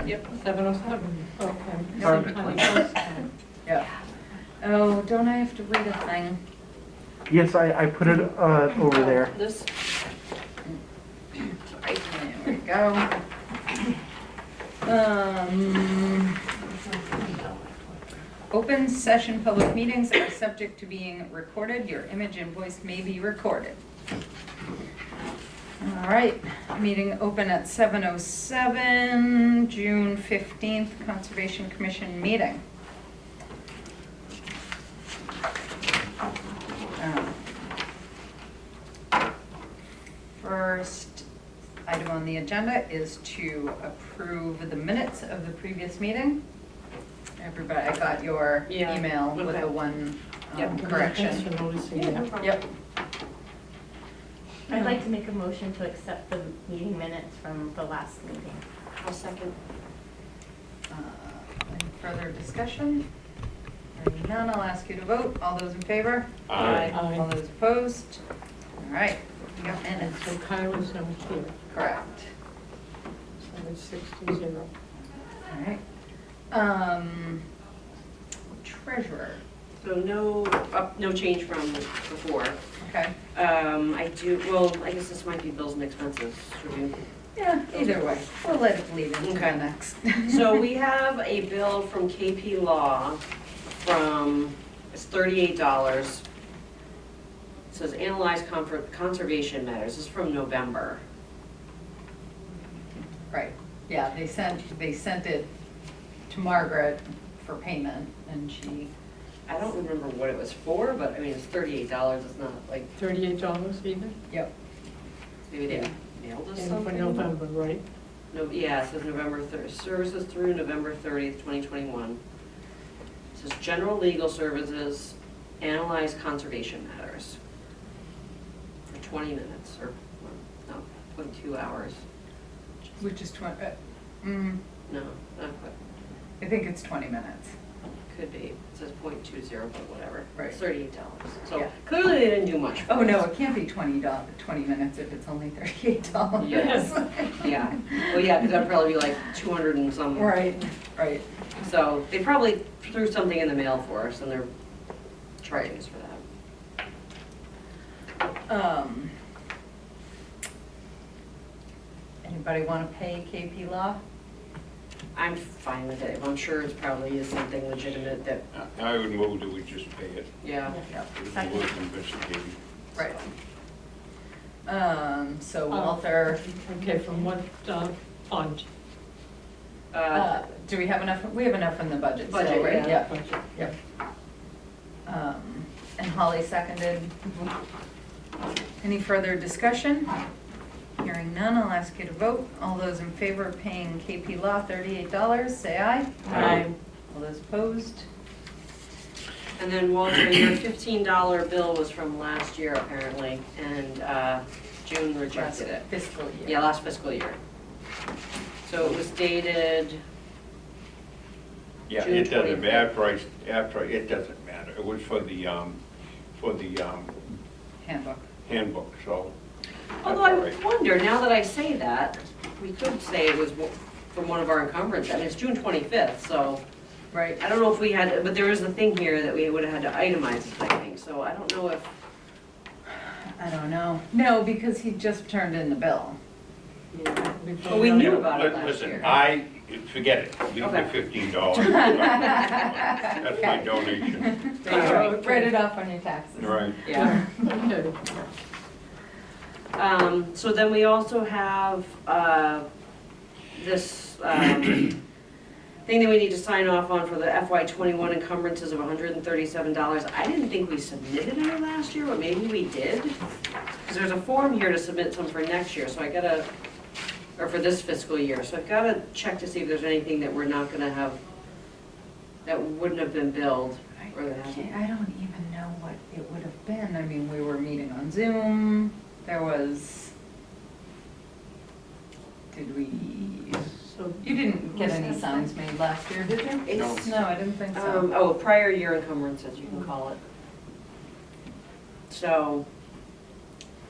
Yep. 7:07, okay. Sorry. Same time as last time. Yeah. Oh, don't I have to read a thing? Yes, I put it over there. This. Right, there we go. Open session public meetings are subject to being recorded. Your image and voice may be recorded. All right, meeting open at 7:07, June 15th, Conservation Commission meeting. First item on the agenda is to approve the minutes of the previous meeting. Everybody, I got your Yeah. email with Okay. the one Thanks correction. for noticing Yeah, that. no problem. Yep. I'd like to make a motion to accept the meeting minutes from the last meeting. I'll second. Any further discussion? Hearing none, I'll ask you to vote. All those in favor? Aye. Aye. All those opposed? All right, we got And minutes. so Kyla's not here, Correct. so it's 6-0. All right. Treasurer, So no change from before. okay. I guess this might be bills and expenses. Should we? Yeah, either way, we'll let it bleed into the Okay. next. So we have a bill from KP Law it's $38. It says analyze conservation matters. This is from November. Right, yeah, they sent it to Margaret for payment, and she, I don't remember what it was for, but I mean, it's $38. It's not like, $38 even? yep, maybe they mailed us And something. for November, right? No, yeah, it says November 30th, services through November 30th, 2021. It says general legal services, analyze conservation matters. For 20 minutes, or, no, 22 hours. which is No, not quite, I think it's 20 minutes. could be. It says .20, but whatever. Right. It's $38. So Yeah. clearly they didn't do much. for Oh, no, us. it can't be 20 minutes if it's only $38. Yes. Yeah, well, yeah, because that'd probably be like 200 and some. Right, right. So they probably threw something in the mail for us and they're charging us for that. Anybody want to pay KP Law? I'm fine with it. I'm sure it's probably is something legitimate that, I would move that we just pay it. yeah. Yep. It was worth investigating. Right. So Walter, Okay, from what fund? do we have enough? We have enough in the budget still, Budget, right? yeah. Budget. Yep. And Holly seconded. Any further discussion? Hearing none, I'll ask you to vote. All those in favor of paying KP Law $38, say aye. Aye. All those opposed? And then Walter, your $15 bill was from last year apparently, and June rejected it. Fiscal year. Yeah, last fiscal year. So it was dated, Yeah, June it doesn't 25th. matter, it doesn't matter. It was for the Handbook. handbook, so. although that's I all right. wonder, now that I say that, we could say it was from one of our encumbrances. I mean, it's June 25th, so Right. I don't know if we had, but there is a thing here that we would have had to itemize it, I think. So I don't know if, I don't know. No, because he just turned in the bill. But we knew Yeah, about it last year. Listen, forget it, leave the Okay. $15. That's my donation. Write it off on your taxes. Right. yeah. Okay. So then we also have this thing that we need to sign off on for the FY21 encumbrances of $137. I didn't think we submitted any last year, but maybe we did. Because there's a form here to submit some for next year, so I gotta, or for this fiscal year. So I've gotta check to see if there's anything that we're not gonna have, that wouldn't have been billed. Or that hasn't. I don't even know what it would have been. I mean, we were meeting on Zoom. There was, did we, So you didn't get any signs made last year, did you? It's- No, I didn't think so. Prior year encumbrances, you can call it. So,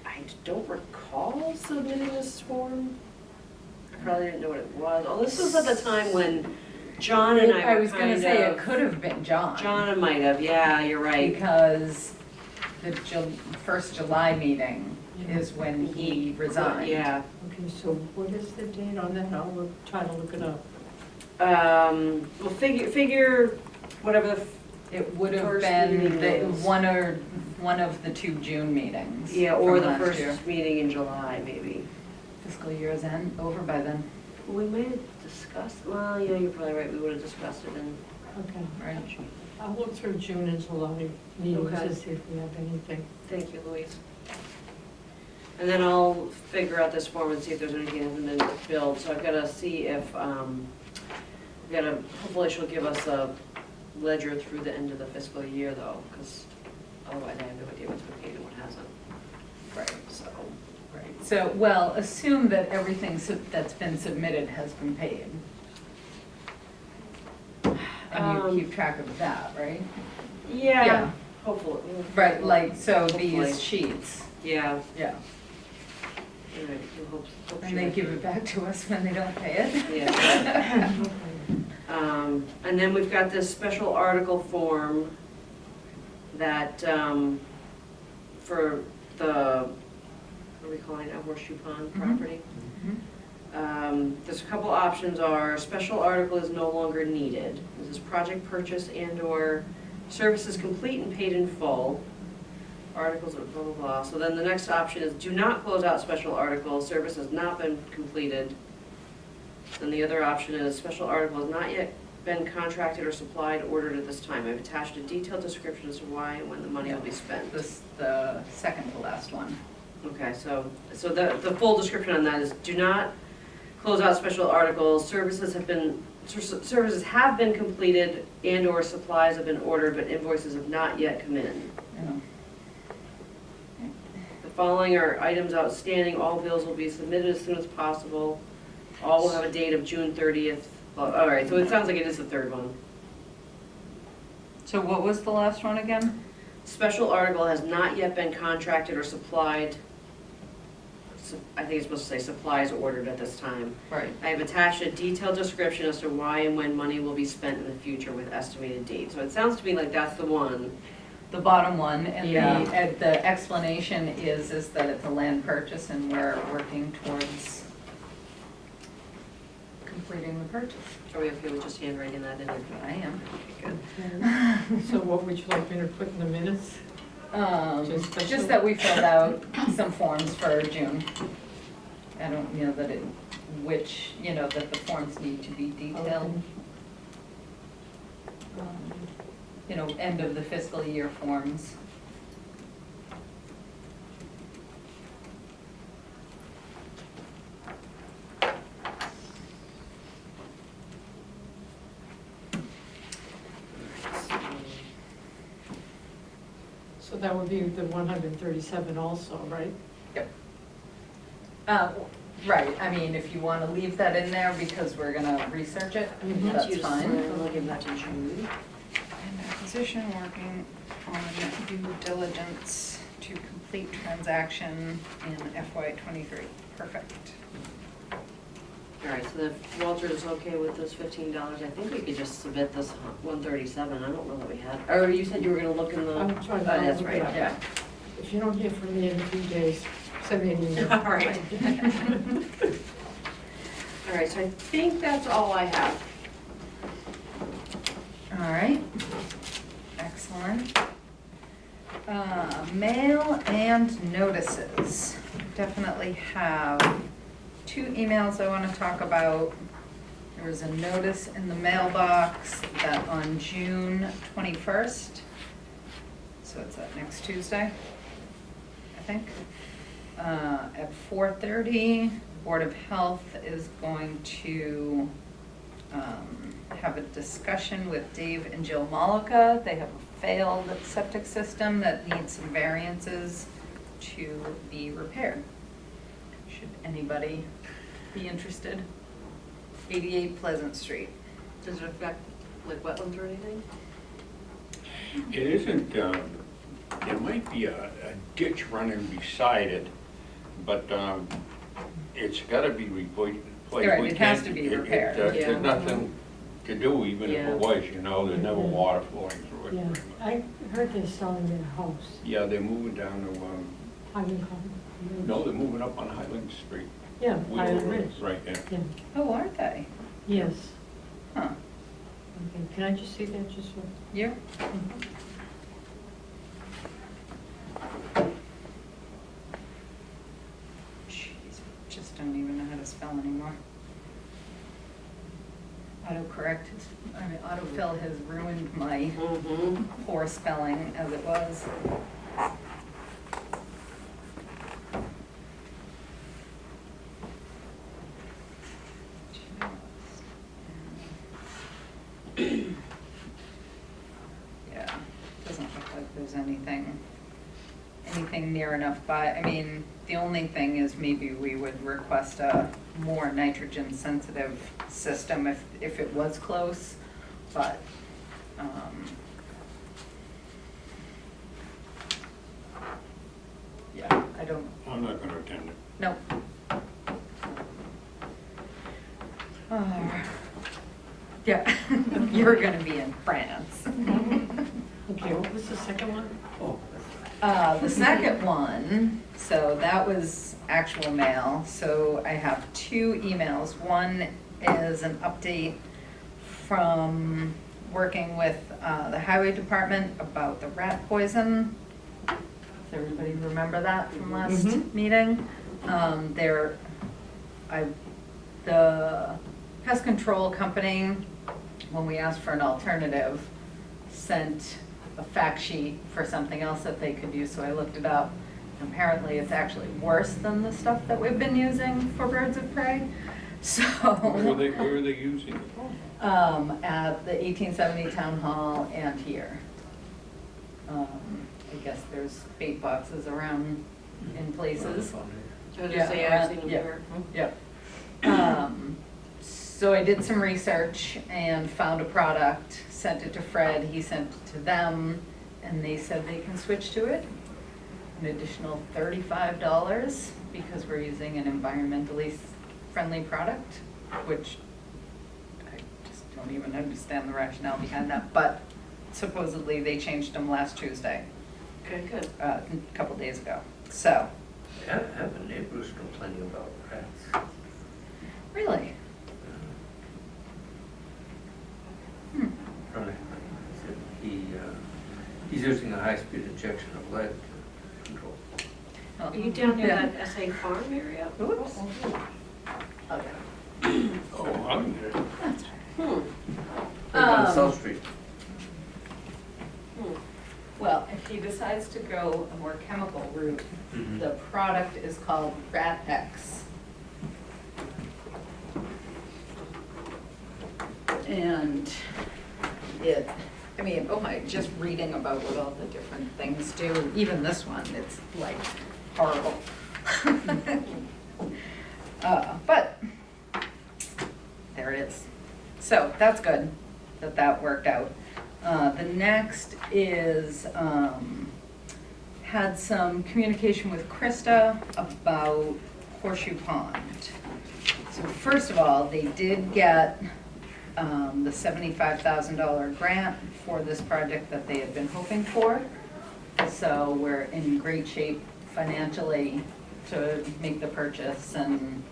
I don't recall submitting this form. probably didn't know what it was. Oh, this was at the time when John and I I were was gonna kind say it of. could have been John. John might have, yeah, you're right. Because the first July meeting Yeah. is when he resigned. Yeah. Okay, so what is the date on that? I'll try to look it up. Well, figure whatever the, It would have First been meeting was- one of the 2 June meetings. yeah, or from the last first year. meeting in July, maybe. Fiscal year's end, over by then, We may have discussed, well, yeah, you're probably right, we would have discussed it in. Okay. right? I'll look through June and July meetings Okay. to see if we have anything. Thank you, Louise. And then I'll figure out this form and see if there's anything that hasn't been filled, so I've gotta see if, hopefully she'll give us a ledger through the end of the fiscal year though, because otherwise I have no idea what's been paid and what hasn't, Right, so. right. So, well, assume that everything that's been submitted has been paid. And you keep track of that, right? Yeah, Yeah. hopefully. Right, like, so Hopefully. these sheets, Yeah, yeah. all right, we'll hope And they give it back to us when they don't pay it. Yeah. Okay. And then we've got this special article form that, for the, what are we calling it, Horseshoe Pond Mhm. property? There's a couple options are, special article is no longer needed. This is project purchase and/or services complete and paid in full. Articles of blah, blah, blah. So then the next option is do not close out special article, service has not been completed. Then the other option is special article has not yet been contracted or supplied, ordered at this time. I've attached a detailed description as to why and when the money will be spent. This, the second to last one. Okay, so the full description on that is do not close out special articles, services have been completed and/or supplies have been ordered, but invoices have not yet come in. Yeah. The following are items outstanding, all bills will be submitted as soon as possible. All will have a date of June 30th. Well, all right, so it sounds like it is the third one. So what was the last one again? Special article has not yet been contracted or supplied. I think it's supposed to say supplies ordered at this time. Right. I have attached a detailed description as to why and when money will be spent in the future with estimated date. So it sounds to me like that's the one. The bottom one, and Yeah. the explanation is that it's a land purchase and we're working towards completing the purchase. Are we okay with just handwriting that in? I am. Good. Okay. So what would you like me to put in the minutes? Just special- Just that we filled out some forms for June. I don't, that that the forms need to be detailed. End of the fiscal year forms. So that would be the 137 also, right? Right, I mean, if you want to leave that in there because we're gonna research it, Mhm. that's You just fine. sign, I'll give that to Julie. And acquisition working on due diligence to complete transaction in FY '23. Perfect. All right, so if Walter is okay with this $15, I think we could just submit this 137. I don't know that we had, or you said you were gonna look in the. I'm trying to That's look right, it up. yeah. If you don't hear from me in a few days, send me an email. All right. All right, so I think that's all I have. All right, excellent. Mail and notices. Definitely have 2 emails I want to talk about. There was a notice in the mailbox that on June 21st, so it's that next Tuesday, I think, at 4:30, Board of Health is going to have a discussion with Dave and Jill Malika. They have a failed septic system that needs some variances to be repaired. Should anybody be interested? 88 Pleasant Street. Does it affect like wetlands or anything? It isn't, there might be a ditch running beside it, but it's gotta be Like, Right, we it has can't- to be it- repaired. Yeah. There's nothing to do, even if Yeah. it was, you know, there's never water flowing through it. Yeah, pretty much. I heard they're selling their house. Yeah, they're moving down to, Highland no, they're moving up on Highland Street. Yeah, Wheeler Highland Road, Ridge. right there. Yeah, Oh, aren't they? yes. Huh, Okay, can I just see that just for? yeah. Jeez, just don't even know how to spell anymore. Autocorrect has, I mean, autofill has ruined my Mm-hmm. poor spelling as it was. Yeah, doesn't look like there's anything near enough, but, I mean, the only thing is maybe we would request a more nitrogen sensitive system if it was close, but, yeah, I don't, I'm not gonna attend it. no. Yeah, you're gonna be in France. Okay, what was the second one? The second one, so that was actual mail, so I have two emails. One is an update from working with the highway department about the rat poison. Does everybody remember that from last Mhm. meeting? The pest control company, when we asked for an alternative, sent a fact sheet for something else that they could use, so I looked it up. Apparently, it's actually worse than the stuff that we've been using for birds of prey, so. Where are they using it? At the 1870 Town Hall and here. I guess there's bait boxes around in places. I was Yeah, gonna say, I've around- seen them yeah. here. Yep. So I did some research and found a product, sent it to Fred, he sent it to them, and they said they can switch to it. An additional $35 because we're using an environmentally friendly product, which I just don't even understand the rationale behind that, but supposedly they changed them last Tuesday, Okay, good. a couple days ago, so. Have a neighbors complaining about rats. Really? Hmm. Right. Said he's using a high-speed injection of lead to control. Are you down near Yeah. that SA farm area? Oops. Okay. Oh, I'm there. That's Hmm. Right on Um, South Street. Hmm. Well, if he decides to go a more chemical route, the product is called Rat X. And it, I mean, oh my, just reading about what all the different things do, even this one, it's like horrible. But there it is. So that's good that that worked out. The next is, had some communication with Krista about Horseshoe Pond. So first of all, they did get the $75,000 grant for this project that they had been hoping for. So we're in great shape financially to make the purchase and,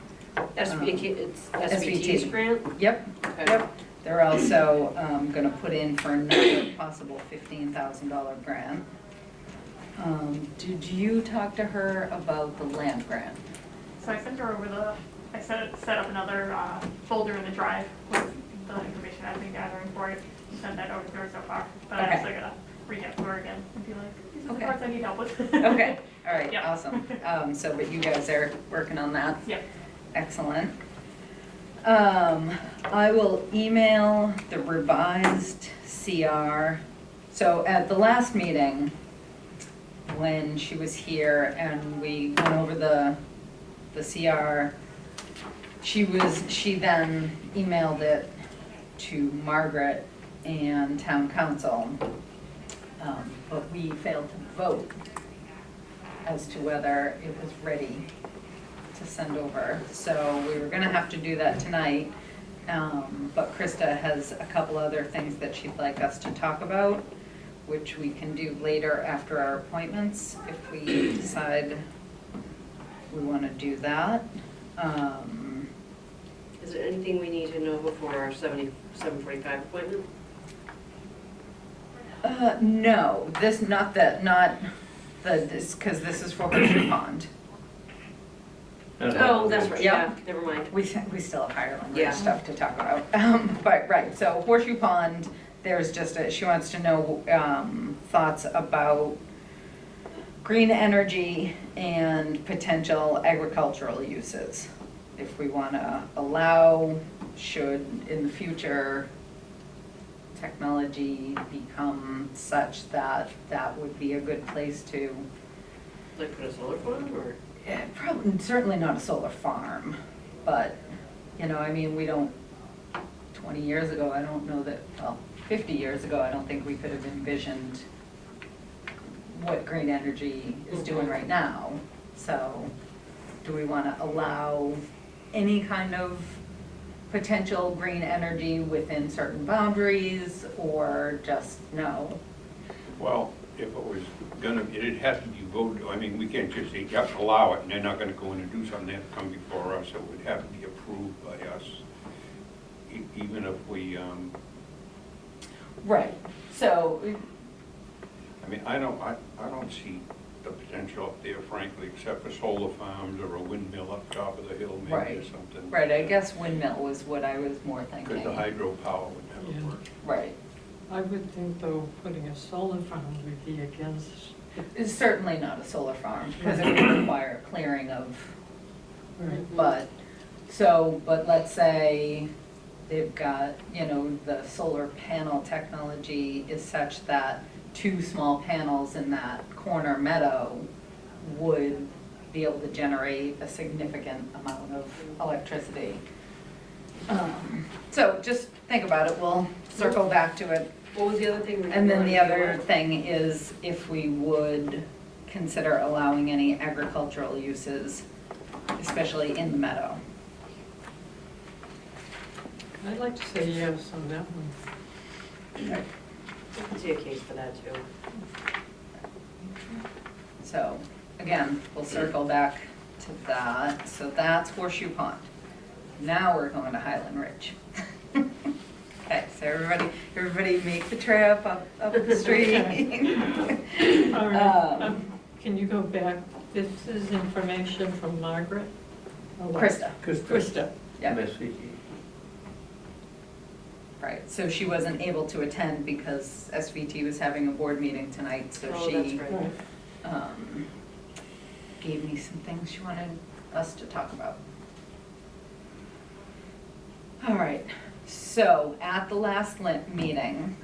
It's SVT's SVT. grant? yep, Okay. yep. They're also gonna put in for another possible $15,000 grant. Did you talk to her about the land grant? So I sent her over I set up another folder in the drive with the information I've been gathering for it. Sent that over to her so far, but I Okay. also gotta reach out to her again and be like, these are the Okay. parts I need help with. Okay, all right, Yep. awesome. So, but you guys are working on that? Yep. Excellent. I will email the revised CR. So at the last meeting, when she was here and we went over the CR, she then emailed it to Margaret and town council. But we failed to vote as to whether it was ready to to send over. So we were gonna have to do that tonight, but Krista has a couple other things that she'd like us to talk about, which we can do later after our appointments, if we decide we wanna do that. Is there anything we need to know before our 7:45 appointment? No, not this, cause this is for Horseshoe Pond. Oh, that's right, yeah, Yep. never mind. We still have Highland Yeah. Ridge stuff to talk about. But, right, so Horseshoe Pond, there's just she wants to know, thoughts about green energy and potential agricultural uses. If we wanna allow, should in the future, technology become such that that would be a good place to, Like put a solar farm or? probably, certainly not a solar farm, but, I mean, we don't, 20 years ago, I don't know that, well, 50 years ago, I don't think we could have envisioned what green energy is doing right now. So, do we wanna allow any kind of potential green energy within certain boundaries, or just no? Well, if it was gonna, it'd have to be voted, I mean, we can't just say, yep, allow it, and they're not gonna go in and do something, they have to come before us, it would have to be approved by us. Even if we, Right, so, I mean, I don't see the potential up there frankly, except for solar farms or a windmill up top of the hill maybe or Right. something. right, I guess windmill was what I was more thinking. Because the hydropower would never Yeah. work. Right, I would think though, putting a solar farm would be against, it's certainly not a solar farm, because it would require clearing of, right? but let's say they've got, the solar panel technology is such that 2 small panels in that corner meadow would be able to generate a significant amount of electricity. So just think about it, we'll circle back to it. What was the other thing? And then the other thing is if we would consider allowing any agricultural uses, especially in the meadow. I'd like to say yes on that one. I can see a case for that too. So, again, we'll circle back to that. So that's Horseshoe Pond. Now we're going to Highland Ridge. Okay, so everybody make the trip up the street. All right, Um, can you go back? This is information from Margaret? Or what? Krista, Krista. yeah, MSVT. right. So she wasn't able to attend because SVT was having a board meeting tonight, so Oh, that's she right. Gave me some things she wanted us to talk about. All right, so at the last meeting,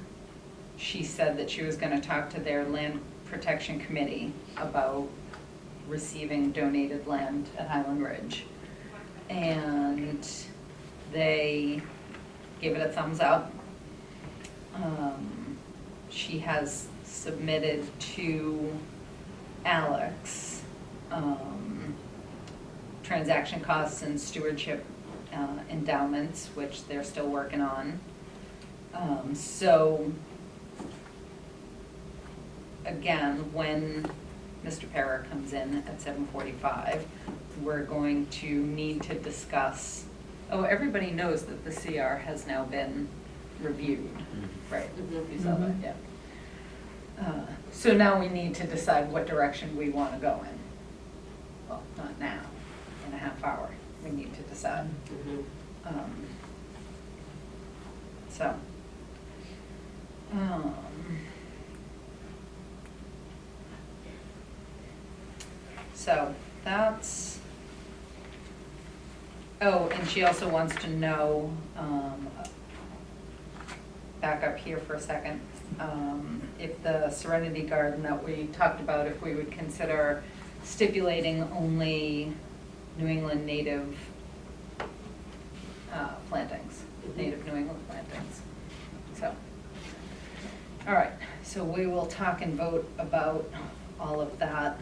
she said that she was gonna talk to their land protection committee about receiving donated land at Highland Ridge. And they gave it a thumbs up. She has submitted to Alex, transaction costs and stewardship endowments, which they're still working on. So, again, when Mr. Para comes in at 7:45, we're going to need to discuss, everybody knows that the CR has now been reviewed, right? Mhm. You saw that, yeah. So now we need to decide what direction we want to go in. Well, not now, in a half hour, we need to decide. Mhm. So. So that's, and she also wants to know, back up here for a second, if the Serenity Garden that we talked about, if we would consider stipulating only New England native plantings, native New England plantings. So, all right, so we will talk and vote about all of that.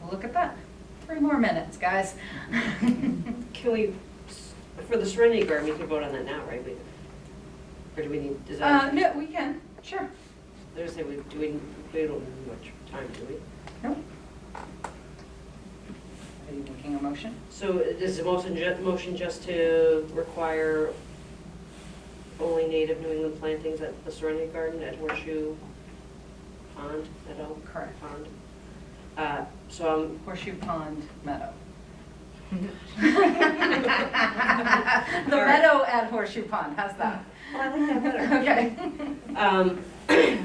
We'll look at that. 3 more minutes, guys. Can we, for the Serenity Garden, we can vote on that now, right? Or do we need, is that? No, we can, sure. I was gonna say, we don't need much time, do we? Nope. Are you making a motion? So is the motion just to require only native New England plantings at the Serenity Garden at Horseshoe Pond, Correct. Pond? So Horseshoe Pond Meadow. The All right. meadow at Horseshoe Pond, how's that? I like that better. Okay. All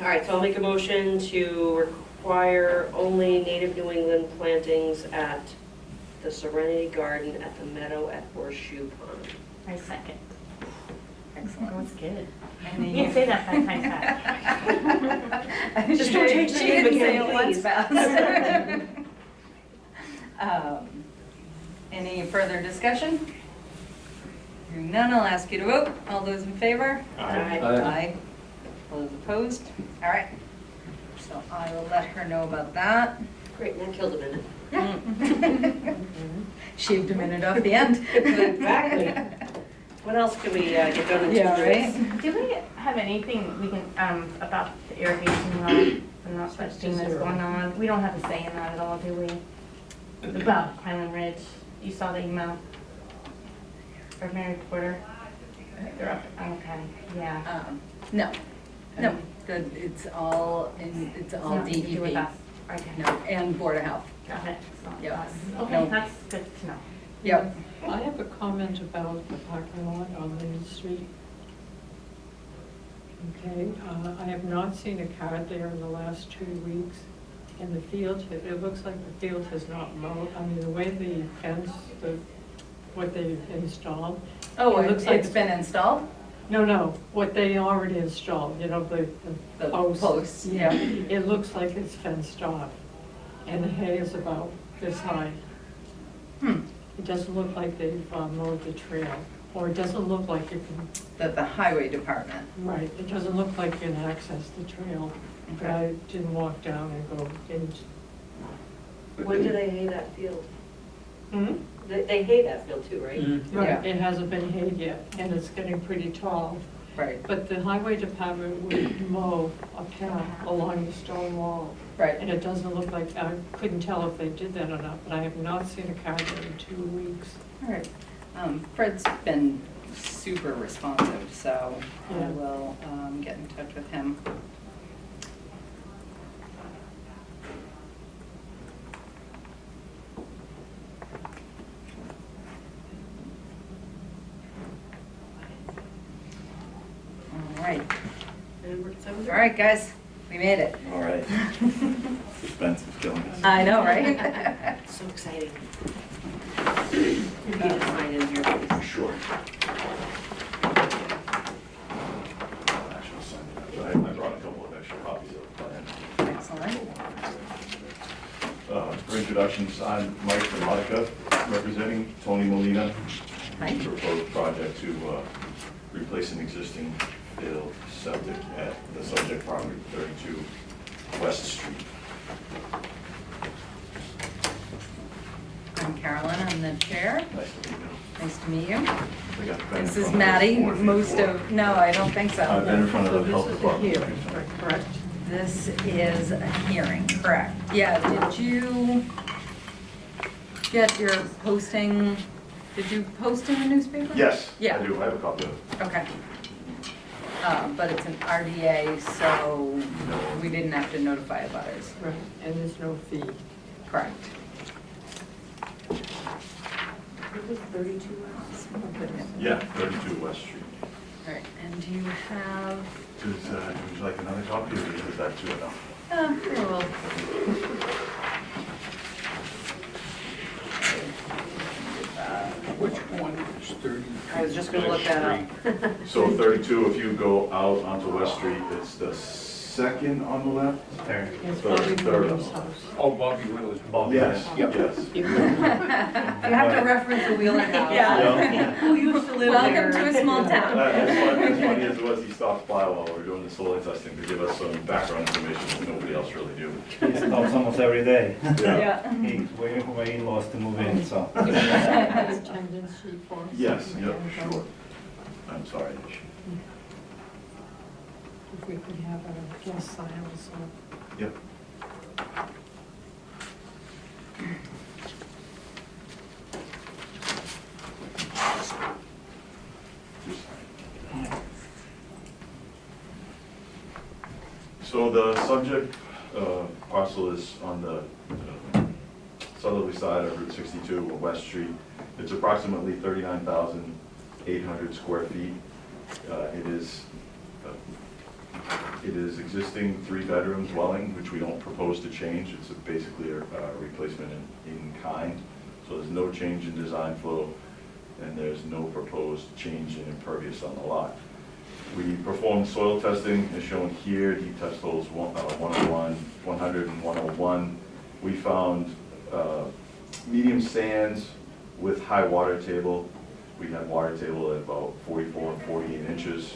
right, so I'll make a motion to require only native New England plantings at the Serenity Garden at the meadow at Horseshoe Pond. I second. That Excellent. was good. You Any- can't say that 5 times fast. Just don't change the She name didn't say again, it once please. fast. Any further discussion? Hearing none, I'll ask you to vote. All those in favor? Aye. Aye. All those opposed? All right. So I will let her know about that. Great, that killed a minute. Shaved a minute off the end. Exactly. What else can we get done in 2 Yeah, minutes? right? Do we have anything we can, about the irrigation well, and not such thing that's going on? We don't have a say in that at all, do we? About Highland Ridge, you saw the email? Or Mary Porter? They're up, okay, yeah. No, no, it's all It's nothing to do with DEP. us. Okay, No, and Board of Health. got it. It's not Yeah. us. No. Okay, that's good to know. Yep. I have a comment about the parking lot on Main Street. Okay, I have not seen a car there in the last 2 weeks. And the field, it looks like the field has not mowed. I mean, the way the fence, what they installed. Oh, It looks like it's been installed? No, what they already installed, you know, the The posts. posts, yeah. It looks like it's fenced off. And the hay is about this high. It doesn't look like they've mowed the trail, or it doesn't look like you can, The highway department. right, it doesn't look like you can access the trail. But I didn't walk down and go in. When do they hay that field? Hmm? They hay that field too, right? Right, Yeah. it hasn't been hayed yet, and it's getting pretty tall. Right, But the highway department would mow a path along the stone wall. right. And it doesn't look like, I couldn't tell if they did that or not, but I have not seen a car there in 2 weeks. All right. Fred's been super responsive, so I Yeah. will get in touch with him. All right. And we're 7:30? All right, guys, we made it. All right. Suspense is killing us. I know, right? So exciting. You need to sign in here, please. Sure. Actually, I'll sign it. I brought a couple of extra copies of the plan. Excellent. For introductions, I'm Mike from Monica, representing Tony Molina. Hi. Proposed project to replace an existing failed septic at the subject property, 32 West Street. I'm Carolyn, I'm the chair. Nice to meet you. Nice to meet you. I got to been in This is front of Maddie, this board most before. of, no, I don't think I've so. been in front of So the health this is a department. hearing, correct? This is a hearing, correct. Yeah, did you get your posting, did you post in the newspaper? Yes, Yeah. I do, I have a copy of it. Okay. But it's an RDA, so we didn't have to notify abutters. Right, and there's no fee. Correct. It was 32 hours. Yeah, 32 West Street. All right, and do you have, Would you like another copy, or is that too enough? here, well. Which one is 30? I was just gonna look that up. So 32, if you go out onto West Street, it's the second on the left? It's Third, Bobby third Williams' of- house. Oh, Bobby Willis. Yes, Yep. yes. You have to reference the Wheeler house. Yeah. Who used to live there? Welcome to a small town. That's fine, funny as it was, he stopped by while we were doing the soil testing to give us some background information that nobody else really knew. He stops almost every day. Yeah. He's waiting for my in-laws to move in, so. His attendance sheet for us. Yes, yep, sure. I'm sorry. If we could have a guest sign also. Yep. So the subject parcel is on the southerly side of Route 62 on West Street. It's approximately 39,800 square feet. It is existing 3-bedroom dwelling, which we don't propose to change. It's basically a replacement in kind. So there's no change in design flow, and there's no proposed change in impervious on the lot. We performed soil testing as shown here, deep test holes 101, 100, and 101. We found medium sands with high water table. We had water table at about 44 and 48 inches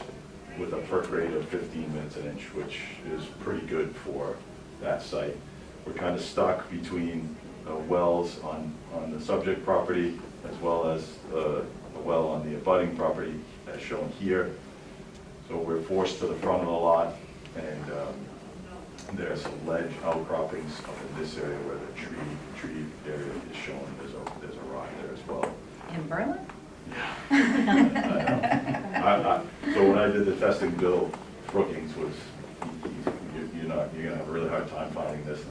with a perk rate of 15 minutes an inch, which is pretty good for that site. We're kind of stuck between wells on the subject property as well as a well on the abutting property as shown here. So we're forced to the front of the lot, and there's some ledge outcroppings up in this area where the tree area is shown. There's a rock there as well. In Berlin? So when I did the testing, Bill Brookings was, you're gonna have a really hard time finding this.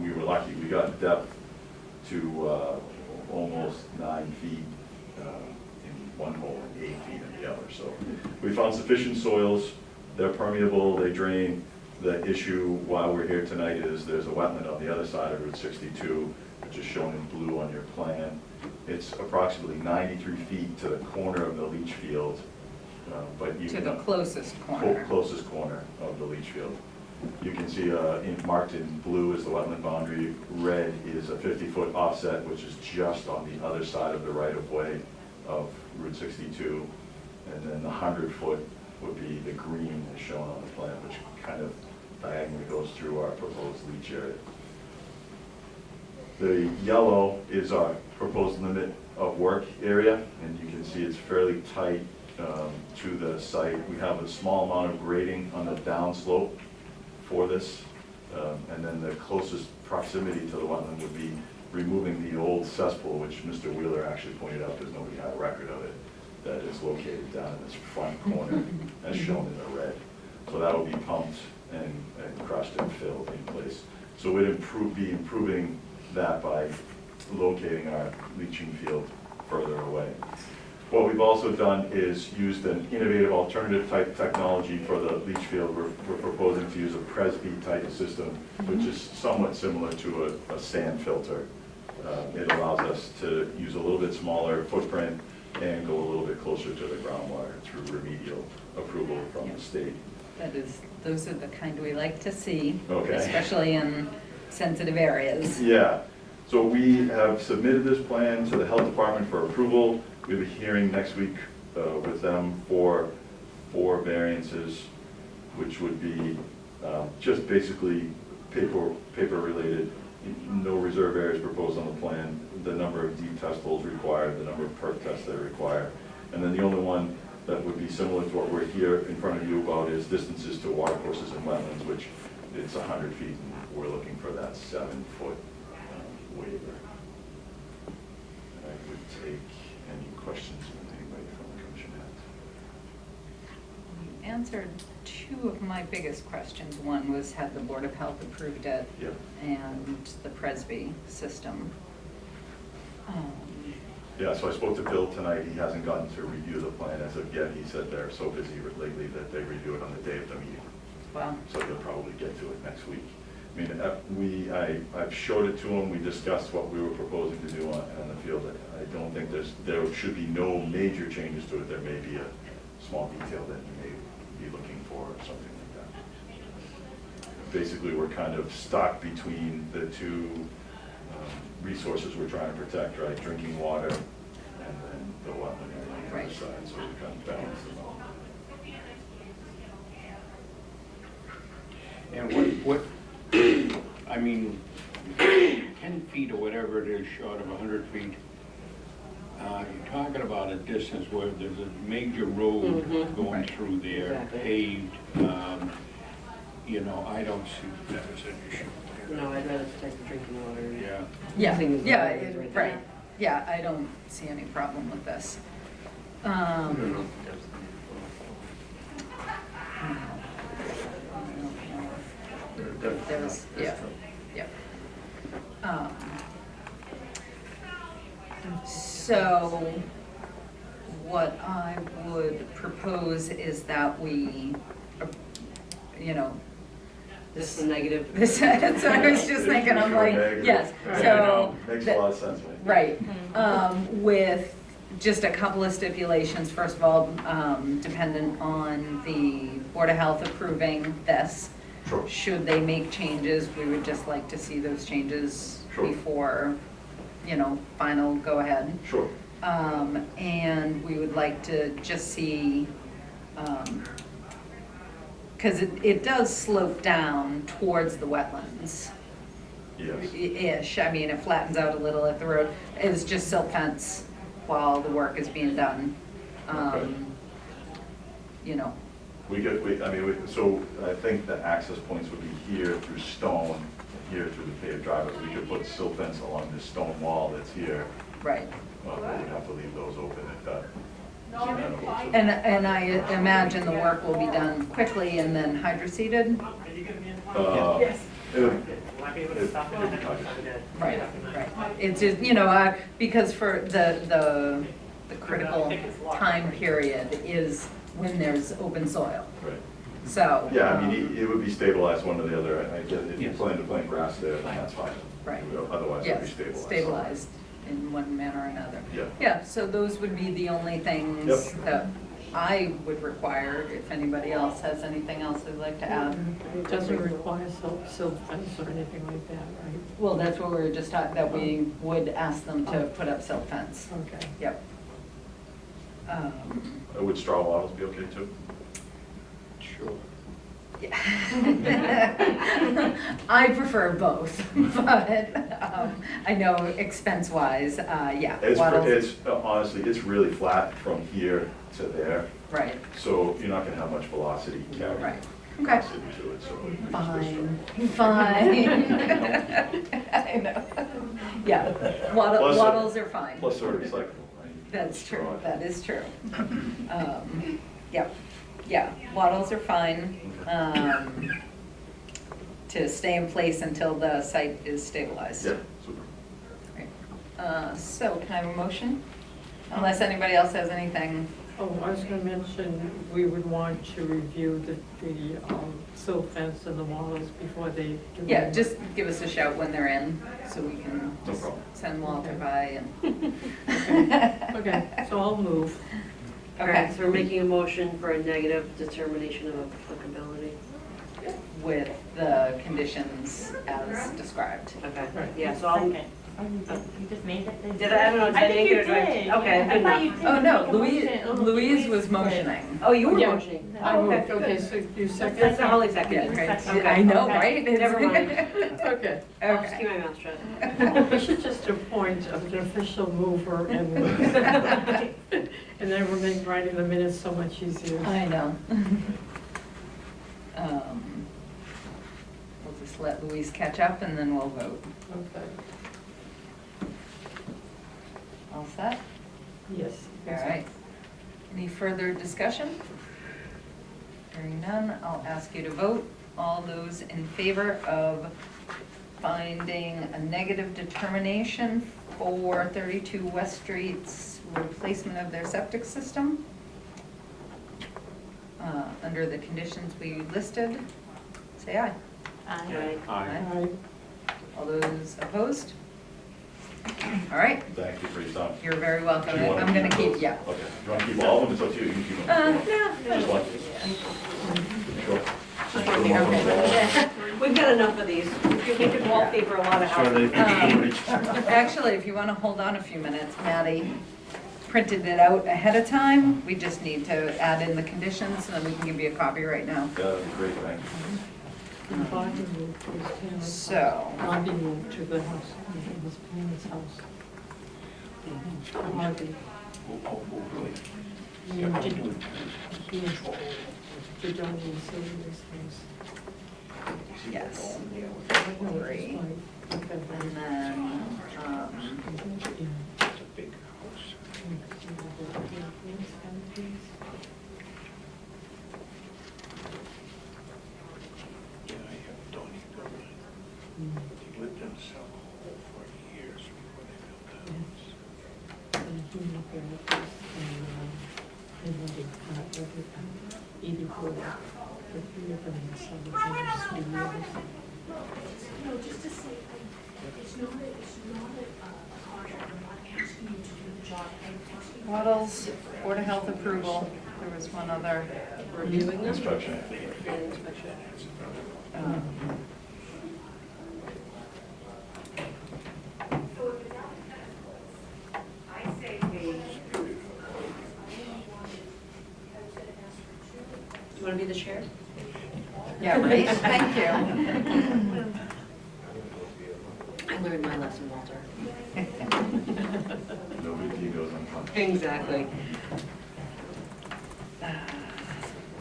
We were lucky. We got depth to almost 9 feet in one hole and 8 feet in the other. So we found sufficient soils. They're permeable. They drain. The issue while we're here tonight is there's a wetland on the other side of Route 62, which is shown in blue on your plan. It's approximately 93 feet to the corner of the leach field, but you To the closest corner. closest corner of the leach field. You can see marked in blue is the wetland boundary. Red is a 50-foot offset, which is just on the other side of the right-of-way of Route 62. And then the 100-foot would be the green as shown on the plan, which kind of diagonally goes through our proposed leach area. The yellow is our proposed limit of work area, and you can see it's fairly tight to the site. We have a small amount of grading on the downslope for this, and then the closest proximity to the wetland would be removing the old cesspool, which Mr. Wheeler actually pointed out, because nobody had a record of it, that is located down in this front corner as shown in the red. So that will be pumped and crushed and filled in place. So we'd be improving that by locating our leaching field further away. What we've also done is used an innovative alternative type technology for the leach field. We're proposing to use a Presby type system, which is somewhat similar to a sand filter. It allows us to use a little bit smaller footprint and go a little bit closer to the groundwater through remedial approval from the state. Those are the kind we like to see, Okay. especially in sensitive areas. Yeah, so we have submitted this plan to the health department for approval. We have a hearing next week with them for 4 variances, which would be just basically paper related. No reserve areas proposed on the plan, the number of deep test holes required, the number of perk tests that are required. And then the only one that would be similar to what we're here in front of you about is distances to water courses and wetlands, which it's 100 feet, and we're looking for that 7-foot waiver. And I would take any questions from anybody from the commission. You answered 2 of my biggest questions. One was, had the Board of Health approved it? Yep. And the Presby system. Yeah, so I spoke to Bill tonight. He hasn't gotten to review the plan as of yet. He said they're so busy lately that they review it on the day of the meeting. Well, So he'll probably get to it next week. I mean, I've showed it to him. We discussed what we were proposing to do on the field. I don't think there should be no major changes to it. There may be a small detail that you may be looking for or something like that. Basically, we're kind of stuck between the 2 resources we're trying to protect, right? Drinking water and then the wetland area on the other Right. side, so we kind of balance them out. What, I mean, 10 feet or whatever it is short of 100 feet, you're talking about a distance where there's a major road going Right. through there, Exactly. paved. You know, I don't see that as an issue. No, I'd rather protect the drinking water. Yeah. Yeah, Things yeah, that is right there. right. Yeah, I don't see any problem with this. I don't know if that's There's, yeah, yeah. So what I would propose is that we, you know, This is a negative. this, that's what I was just thinking, I'm like, yes, so. Makes a that- lot of sense, man. Right, with just a couple of stipulations, first of all, dependent on the Board of Health approving this. Sure. Should they make changes, we would just like to see those changes Sure. before, you know, final go-ahead. Sure. And we would like to just see, because it does slope down towards the wetlands. Yes. Ish, I mean, it flattens out a little at the road. It's just silt fence while the work is being done. Okay. You know, So I think the access points would be here through stone, and here through the paved driveway. We could put silt fence along this stone wall that's here. right. Well, we would have to leave those open if that. And I imagine the work will be done quickly and then hydroseeded? Yes. Right, right. It's just, you know, because for the critical time period is when there's open soil. Right. So. Yeah, I mean, it would be stabilized one or the other. I get it. If you Yes. plan to plant grass there, then that's fine. Right. Otherwise, it would be Yes, stabilized. stabilized in one manner or another. Yeah. Yeah, so those would be the only things Yep. that I would require. If anybody else has anything else they'd like to add. It doesn't require silt fence or anything like that, right? Well, that's what we were just talking, that we would ask them to put up silt fence. Okay. Yep. Would straw wattles be okay too? Sure. Yeah. I prefer both, but I know expense-wise, yeah. wattles- It's honestly, it's really flat from here to there, Right, so you're not gonna have much velocity carrying. right. Okay. Into it, so. we just Fine, fine. I know. Yeah, Plus, wattles are fine. Plus they're recyclable, right? That's true, Straw. that is true. Yeah, yeah, wattles are fine, to stay in place until the site is stabilized. Yeah, super. Right. So can I have a motion? Unless anybody else has anything. Oh, I was gonna mention, we would want to review the silt fence and the walls before they do. Yeah, just give us a shout when they're in, so we can No just problem. send Walter by and. Okay, so I'll move. All right, so we're making a motion for a negative determination of applicability. With the conditions as described. Okay, Right. yeah, so I'll, Second. Oh, you just made it? did I don't know, did I make it or did I? did. Okay, I good thought you enough. did. Oh, no, Make a Louise, motion. Oh, Louise was did. motioning. Oh, you were Yeah. motioning? I Oh, moved, okay. okay, so you second? That's the Holly Yeah, second. right. Okay. I know, Okay. right? It's- Never mind. Okay. I'll just keep Okay. my mouth shut. We should just appoint an official mover and, and then we'll make writing the minutes so much easier. I know. We'll just let Louise catch up and then we'll vote. Okay, All set? yes. All right. Any further discussion? Hearing none, I'll ask you to vote. All those in favor of finding a negative determination for 32 West Street's replacement of their septic system under the conditions we listed, say aye. Aye. Aye. All right. All those opposed? All right, Thank you for your time. you're very welcome. Do you wanna I'm gonna keep, those? yeah. Okay, you wanna keep all of them, it's up to you, you can keep them. Just one? Sure. Just put them up on the wall. We've got enough of these. We could wallpaper a lot of Sure they houses. Actually, if you want to hold on a few minutes, Maddie printed it out ahead of time. We just need to add in the conditions, and then we can give you a copy right now. That'd be great, thank you. And Bobby moved to his parents' house. So, Bobby moved to the house, his parents' house. Bobby, Oh, really? he Yeah, did, I'll do it. he did Johnny and Sylvia's house. yes. No, it's Three. fine. Okay, And then, yeah. It's a big house. Yeah, I have Donnie building. He lived in South Hall for years before they built the house. And he moved there, and when they got everything, 84, the three of them in Southern California, 3 years. No, just to say, it's not a contract, I'm not asking you to do the job, I'm asking you. Waddles, Board of Health approval, there was one other. Reviewing them? Inspection. And inspection. um, You wanna be the chair? Yeah, right, thank you. I learned my lesson, Walter. No big deed goes unpunished. Exactly.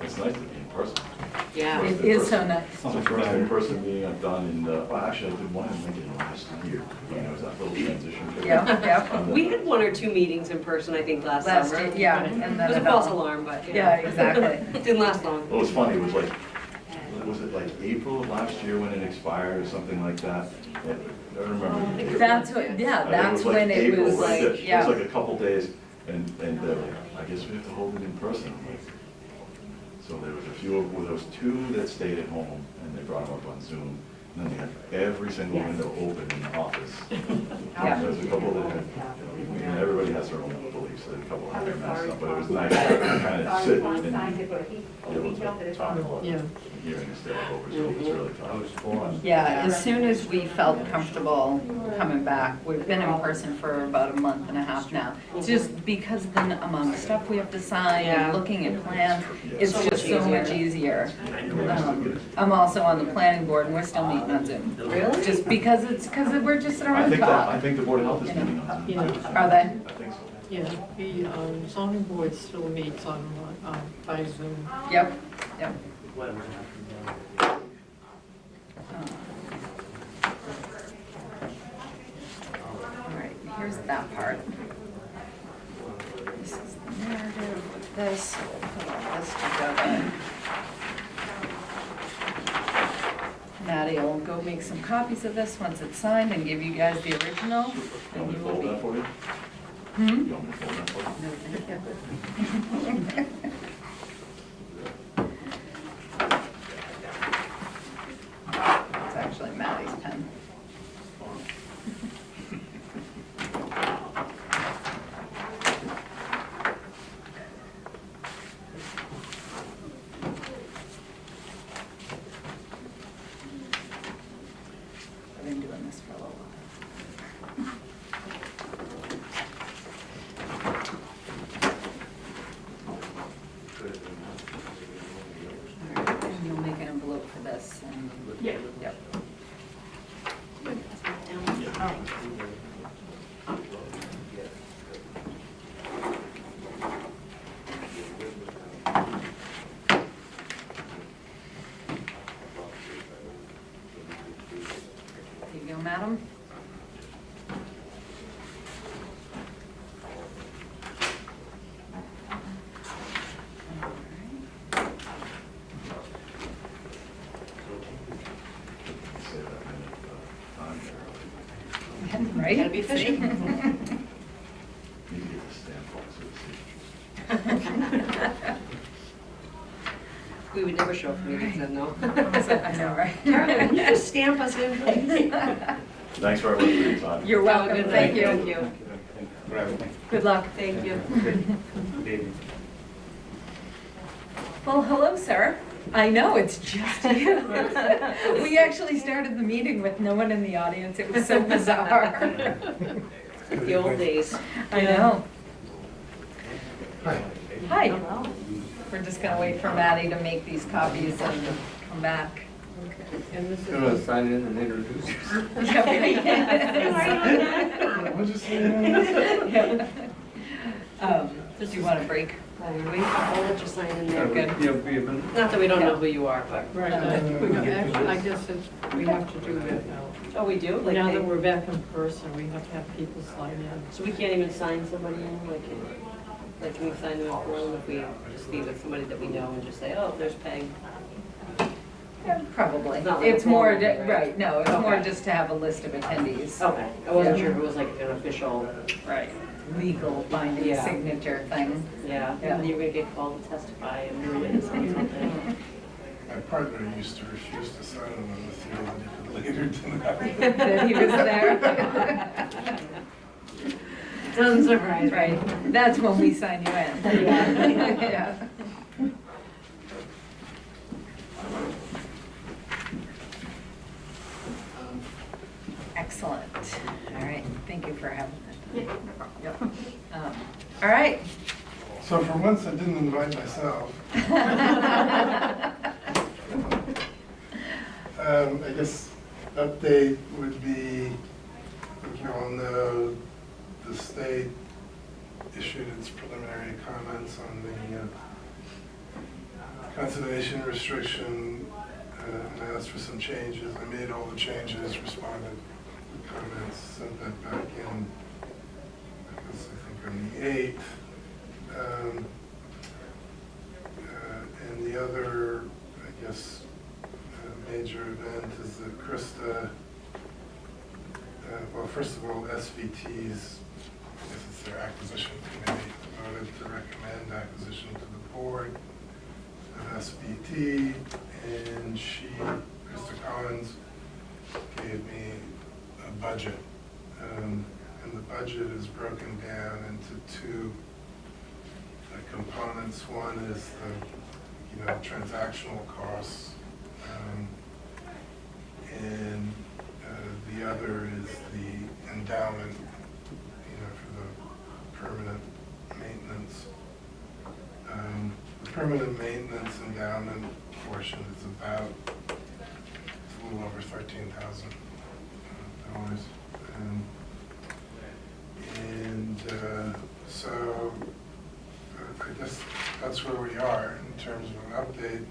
It's nice to be in person. Yeah. It is so nice. It's the first in-person meeting I've done in, well, actually, I did one in Lincoln last year, when there was that little transition period. Yep, yep. We had 1 or 2 meetings in person, I think, last Last summer. year, yeah, and It then was a it false all- alarm, but Yeah, exactly. Didn't last long. What was funny was like, was it like April of last year when it expired or something like that? I don't remember. That's what, yeah, I think that's like when it April, was right? like, It yeah. was like a couple days, and they were like, I guess we have to hold it in person. I'm like, so there was a few, well, there was 2 that stayed at home, and they brought them up on Zoom. And then they had every single window open in the office. Yeah. There's a couple that had, you know, everybody has their own beliefs, there's a couple had their messed up, but it was nice to kind of sit and be able to talk about Yeah. hearing instead of over Zoom. It was really tough. Yeah, as soon as we felt comfortable coming back, we've been in person for about a month and a half now. It's just because of the amount of stuff we have to sign Yeah. and looking at plans, it's So just much so much easier. I'm also on the planning board and we're still meeting on Zoom. Really? Just because we're just I around think that, I top. think the Board of Health is meeting on Zoom. Yeah. Are they? I think so. Yeah, the zoning board still meets on, by Zoom. Yep, yep. All right, here's that part. This is the narrative with this, we'll put all this together. Maddie will go make some copies of this once it's signed and give you guys the original. You And want me you to will fold be. that for you? Hmm? You want me to fold that for you? No, thank you. It's actually Maddie's pen. I've been doing this for a little while. All right, and you'll make an envelope for this and. Yeah. Yep. There you go, madam. All Say that minute, time there. right. Right? Gotta be efficient. Need to get the stamp box of the signatures. We would never show up for meetings then, no. I know, right? Carolyn, can you just stamp us in, please? Thanks very much for your time. You're Have a welcome, good thank night. Thank you. you. For everything. Good luck. Thank you. David. Well, hello, sir. I know, it's just you. We actually started the meeting with no one in the audience. It was so bizarre. The old days. I know. Hi. We're just gonna wait for Maddie to make these copies and come back. And this You want to is, sign in and introduce yourself? What'd you say? Do you want a break while we wait? I'll let you sign in there, good. Yeah, be a minute. Not that we don't know who you are, but. right, actually, I guess we have to do that now. Oh, we do? Like Now they- that we're back in person, we have to have people sign in. So we can't even sign somebody in, like can we sign them up for them if we just leave with somebody that we know and just say, oh, there's Peg? Yeah, probably. It's not like It's a more, formal thing, right? right, no, it's more Okay. just to have a list of attendees. Okay, I wasn't Yeah. sure if it was like an official, Right. Legal binding Yeah. signature thing. yeah, Yeah. and you're gonna get called to testify and you're gonna sign something. My partner used to refuse to sign them on the theory that he could later deny. That he was there. Doesn't surprise me. Right, that's when we sign you in. Yeah. Excellent. All right, thank you for having Yeah, that. no problem. Yep. All right. So for once, I didn't invite myself. I guess update would be, I think you all know, the state issued its preliminary comments on the conservation restriction, and asked for some changes. I made all the changes, responded to comments, sent that back in, I guess, I think on the 8th. And the other, I guess, major event is that Krista, well, first of all, SVT's, I guess it's their acquisition committee, voted to recommend acquisition to the board of SVT, and Krista Collins, gave me a budget. And the budget is broken down into two components. One is the, transactional costs, and the other is the endowment, for the permanent maintenance. The permanent maintenance endowment portion is about, it's a little over $13,000. So I guess that's where we are in terms of an update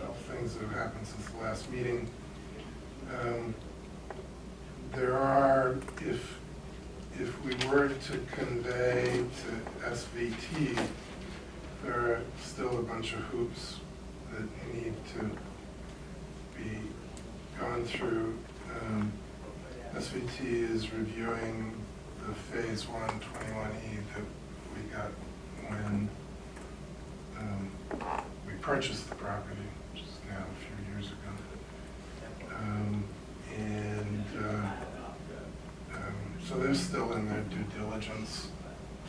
of things that have happened since the last meeting. There are, if we were to convey to SVT, there are still a bunch of hoops that need to be gone through. SVT is reviewing the Phase 1 21E that we got when we purchased the property, which is now a few years ago. So they're still in their due diligence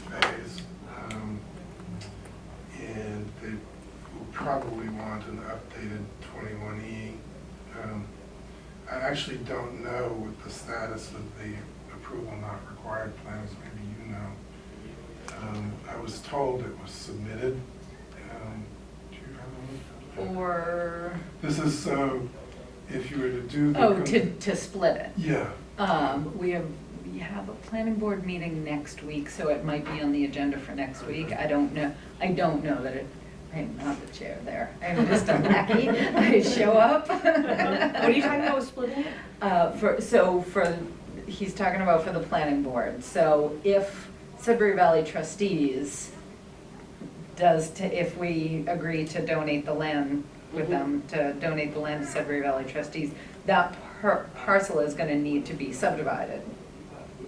phase. And they will probably want an updated 21E. I actually don't know what the status of the approval not required plans, maybe you know. I was told it was submitted. Do you have any? Or, This is so, if you were to do the. to split it. Yeah. We have a planning board meeting next week, so it might be on the agenda for next week. I don't know that I'm not the chair there. I'm just a lackey. I show up. What are you talking about with splitting it? He's talking about for the planning board. So if Sudbury Valley trustees if we agree to donate the land with them, to donate the land to Sudbury Valley trustees, that parcel is gonna need to be subdivided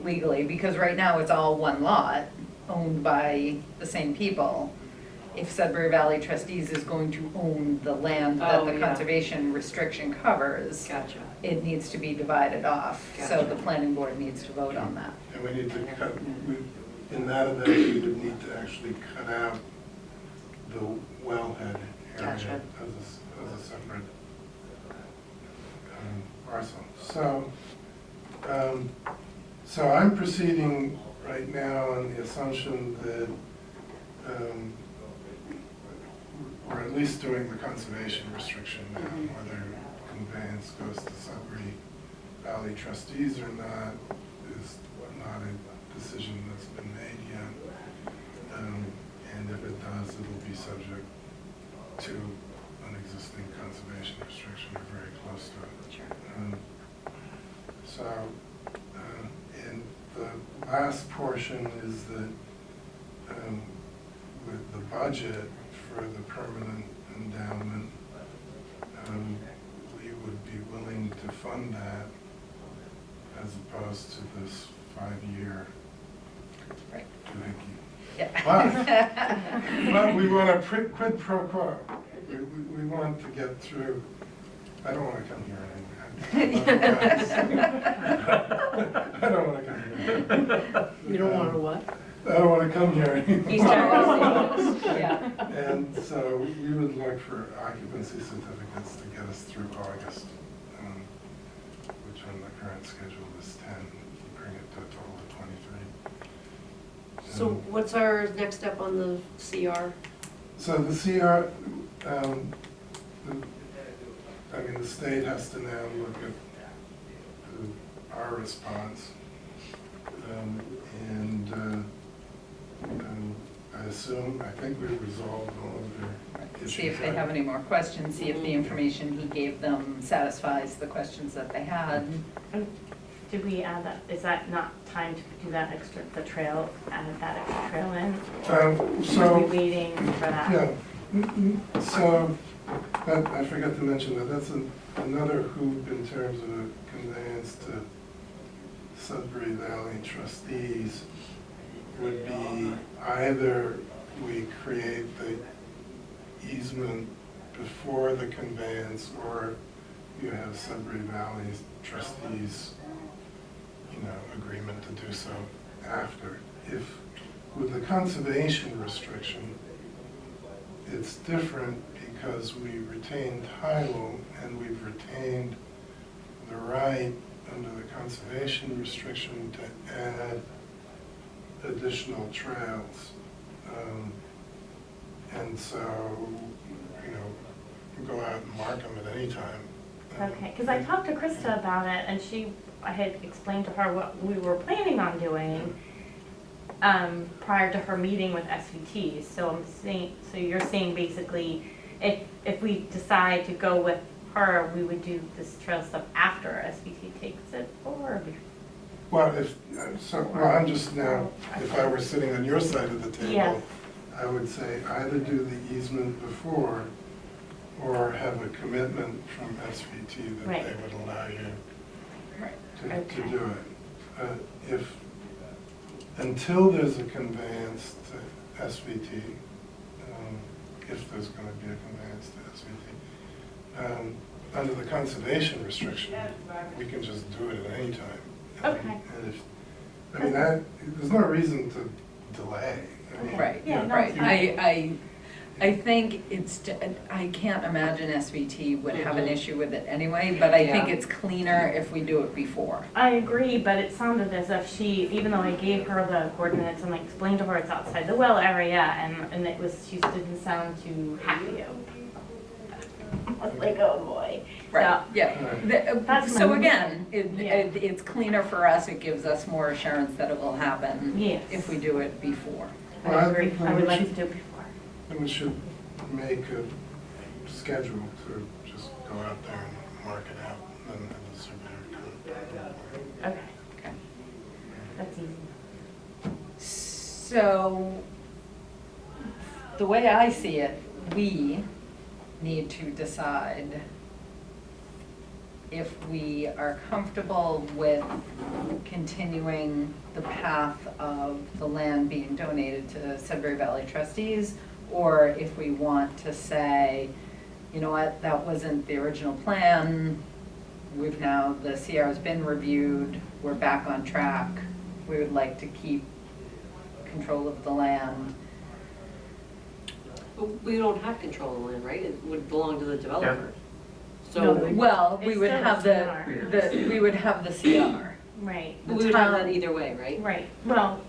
legally, because right now it's all one lot owned by the same people. If Sudbury Valley trustees is going to own the land that Oh, the yeah. conservation restriction covers, Gotcha. it needs to be divided off. So Gotcha. the planning board needs to vote on that. And we need to in that event, we would need to actually cut out the wellhead area Gotcha. as a separate parcel. So I'm proceeding right now on the assumption that we're at least doing the conservation restriction now, whether conveyance goes to Sudbury Valley trustees or not is not a decision that's been made yet. And if it does, it'll be subject to an existing conservation restriction or very close to it. Sure. So, and the last portion is that with the budget for the permanent endowment, we would be willing to fund that as opposed to this 5-year Right. doohickey. Yeah. But we want a quid pro quo. We want to get through, I don't want to come here anymore. I don't want to come here. You don't want to what? I don't want to come here anymore. He's trying to Yeah. And so we would look for occupancy certificates to get us through August, which on the current schedule is 10, bring it to a total of 23. So what's our next step on the CR? So the CR, the state has to now look at our response. I think we've resolved all of their issues. See if they have any more questions, see if the information he gave them satisfies the questions that they had. Did we add that, is that not time to do that extra, the trail, add that extra trail in? So. Are we waiting for that? Yeah, so, I forgot to mention that, that's another hoop in terms of a conveyance to Sudbury Valley trustees would be either we create the easement before the conveyance, or you have Sudbury Valley's trustees, agreement to do so after. If, with the conservation restriction, it's different because we retain title and we've retained the right under the conservation restriction to add additional trails. And so, go out and mark them at any time. Okay, because I talked to Krista about it, and I had explained to her what we were planning on doing prior to her meeting with SVT. So so you're saying basically, if we decide to go with her, we would do this trail stuff after SVT takes it, or Well, I'm just now, if I were sitting on your side of the table, yeah. I would say either do the easement before or have a commitment from SVT that Right. they would allow you to Okay. do it. Until there's a conveyance to SVT, if there's going to be a conveyance to SVT, under the conservation restriction, we can just do it at any time. Okay. And there's no reason to delay. Right, Yeah, no, right. it's fine. I think I can't imagine SVT would have an issue with it anyway, but I think Yeah. it's cleaner if we do it before. I agree, but it sounded as if even though I gave her the coordinates and I explained to her it's outside the well area, and she didn't sound too happy. I was like, oh boy. Right, So, yeah. That's So my- again, Yeah. it's cleaner for us, it gives us more assurance that it will happen Yes. if we do it before. I agree. I would like to do it before. And we should make a schedule to just go out there and mark it out and have the surveyor come. Okay. Okay. That's easy. So, the way I see it, we need to decide if we are comfortable with continuing the path of the land being donated to Sudbury Valley trustees, or if we want to say, you know what, that wasn't the original plan, the CR has been reviewed, we're back on track, we would like to keep control of the land. But we don't have control of the land, right? It would belong to the developer. No, So Well, we It's would still have we would have the CR. Right. The we would have town- that either way, right? Right. Well,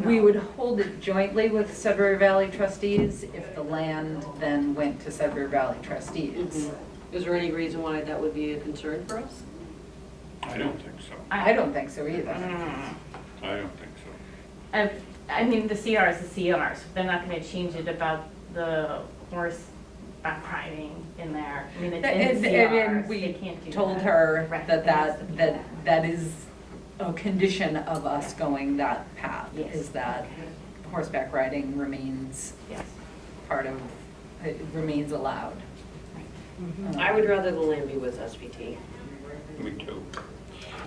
We would hold it jointly with Sudbury Valley trustees if the land then went to Sudbury Valley trustees. Is there any reason why that would be a concern for us? I don't think so. I don't think so either. I don't think so. I mean, the CR is the CR, so they're not gonna change it about the horseback riding in there. I mean, it's in the CR, And so they we can't do that. told her Right, that that has to be that is a condition of us going that path, Yes. is that horseback riding remains Yes. part of, it remains allowed. I would rather the land be with SVT. Me too.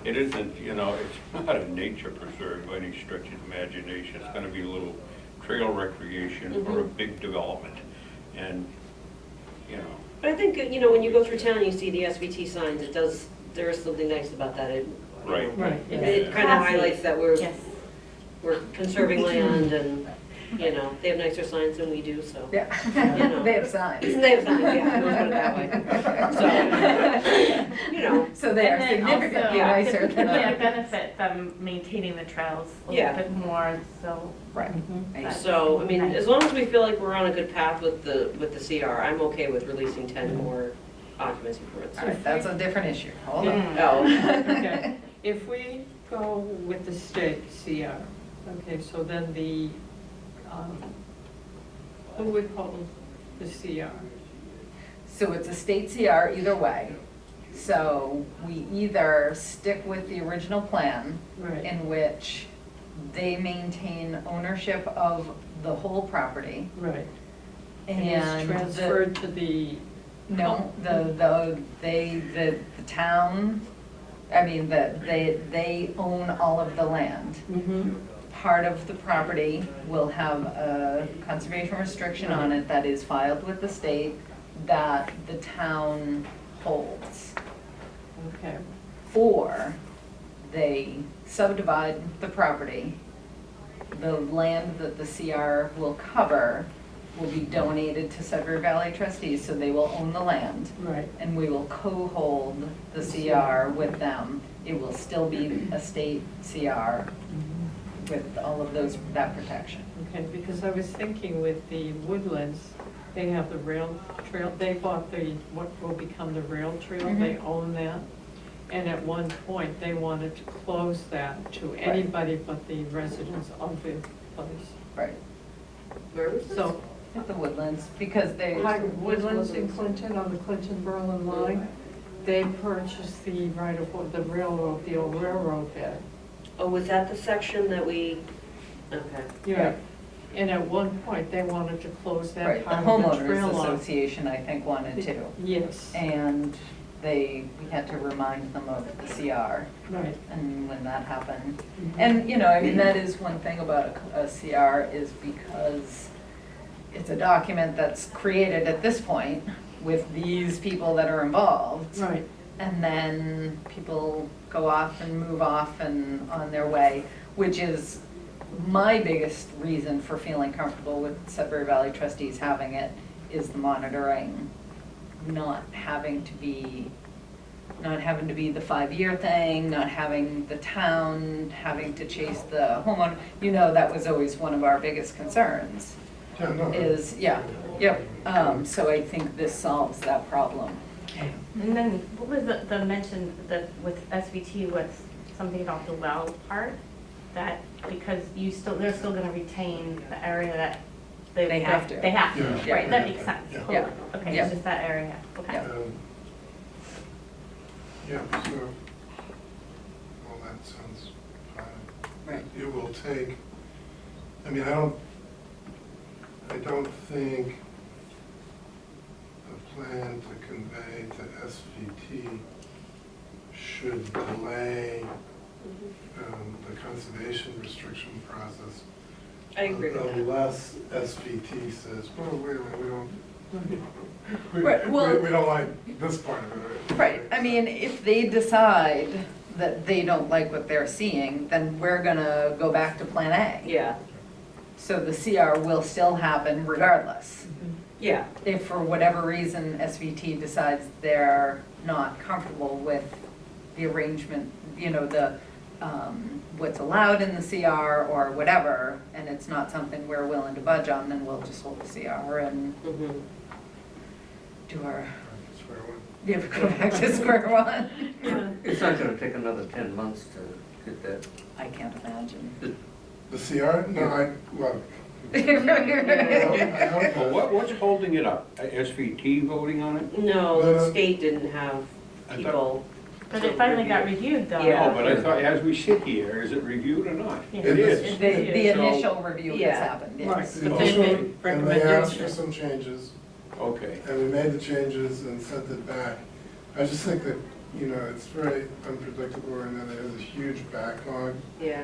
It isn't, you know, it's not a nature preserve by any stretch of imagination. It's gonna be a little trail recreation for a big development. And, you know, But I think, you know, when you go through town, you see the SVT signs, there is something nice about that. You know, Right. Right, It kind of highlights that we're conserving land and, you know, they have nicer signs than we do, so. Yeah, You know. they have signs. They have signs, yeah, let's put it that way. So, you know, So they are And then significantly also, nicer than. yeah, benefit them maintaining the trails a Yeah. little bit more, so. Right. so, I mean, as long as we feel like we're on a good path with the CR, I'm okay with releasing 10 more occupancy permits. All right, that's a different issue. Hold on. Oh, okay. If we go with the state CR, okay, so then the, who would hold the CR? So it's a state CR either way. So we either stick with the original plan, Right. in which they maintain ownership of the whole property. Right. And it's transferred to the, No, the town, I mean, they own all of the land. Part of the property will have a conservation restriction on it that is filed with the state that the town holds. okay, Or they subdivide the property. The land that the CR will cover will be donated to Sudbury Valley trustees, so they will own the land. right, And we will co-hold the CR with them. It will still be a state CR with all of those, that protection. okay, because I was thinking with the Woodlands, they have the rail trail, they bought the, what will become the rail trail, they own that. And at one point, they wanted to close that to anybody but the residents of the place. Right. where was this? So, At the Woodlands, because they. Hi, Woodlands in Clinton, on the Clinton-Berlin line, they purchased the right of, the railroad, the old railroad bed. Oh, was that the section that we, okay. Yeah. And at one point, they wanted to close that Right, the part of the trail homeowners off. association, I think, wanted to. Yes, And we had to remind them of the CR, right. and when that happened. And, you know, I mean, that is one thing about a CR, is because it's a document that's created at this point with these people that are involved. Right, And then people go off and move off and on their way, which is my biggest reason for feeling comfortable with Sudbury Valley trustees having it, is the monitoring, not having to be the 5-year thing, not having the town having to chase the homeowner. You know, that was always one of our biggest concerns, Yeah, no. so I think this solves that problem. And then, what was the mention that with SVT was something about the well part? That because they're still gonna retain the area that They have to. They have to, Yeah. right, that makes sense. Yeah. Totally. Okay, Yeah. it's just that area, okay. Yeah. Yeah, so, well, that sounds fine. Right. It will take, I mean, I don't think the plan to convey to SVT should delay the conservation restriction process. I agree with that. Unless SVT says, oh, wait a minute, Right, well- we don't like this part of it. Right, I mean, if they decide that they don't like what they're seeing, then we're gonna go back to Plan A. Yeah, So the CR will still happen regardless. yeah, If for whatever reason SVT decides they're not comfortable with the arrangement, you know, what's allowed in the CR or whatever, and it's not something we're willing to budge on, then we'll just hold the CR and do our square one. You have to go back to square one. Yeah. It's not gonna take another 10 months to get that. I can't imagine. The CR? No, well, I hope Well, not. what's holding it up? SVT voting on it? No, the state didn't have I thought- people. But it finally got reviewed though. Yeah. No, but I thought, as we sit here, is it reviewed or not? Yeah. It is. The So- initial review has Yeah. happened, Right. yes. The But they initial- made And they asked for recommendations. some changes, Okay. and we made the changes and sent it back. I just think that, you know, it's very unpredictable, and then there's a huge backlog. Yeah.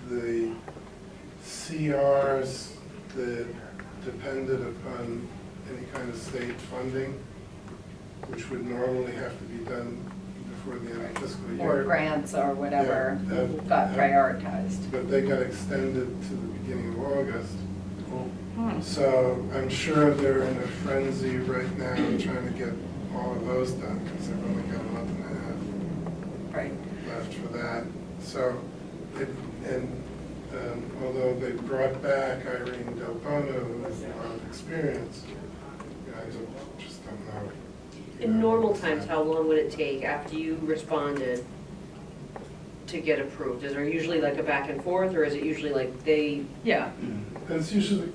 The CRs that depended upon any kind of state funding, which would normally have to be done before the end of the fiscal year. Or grants or whatever Yeah, got prioritized. But they got extended to the beginning of August. Hmm. So I'm sure they're in a frenzy right now trying to get all of those done, because they've only got a month and a Right. half left for that. So, although they brought back Irene Del Bono, who has a lot of experience, you know, I just don't know. In normal times, how long would it take after you responded to get approved? Is there usually like a back and forth, or is it usually like they, Yeah, It's usually,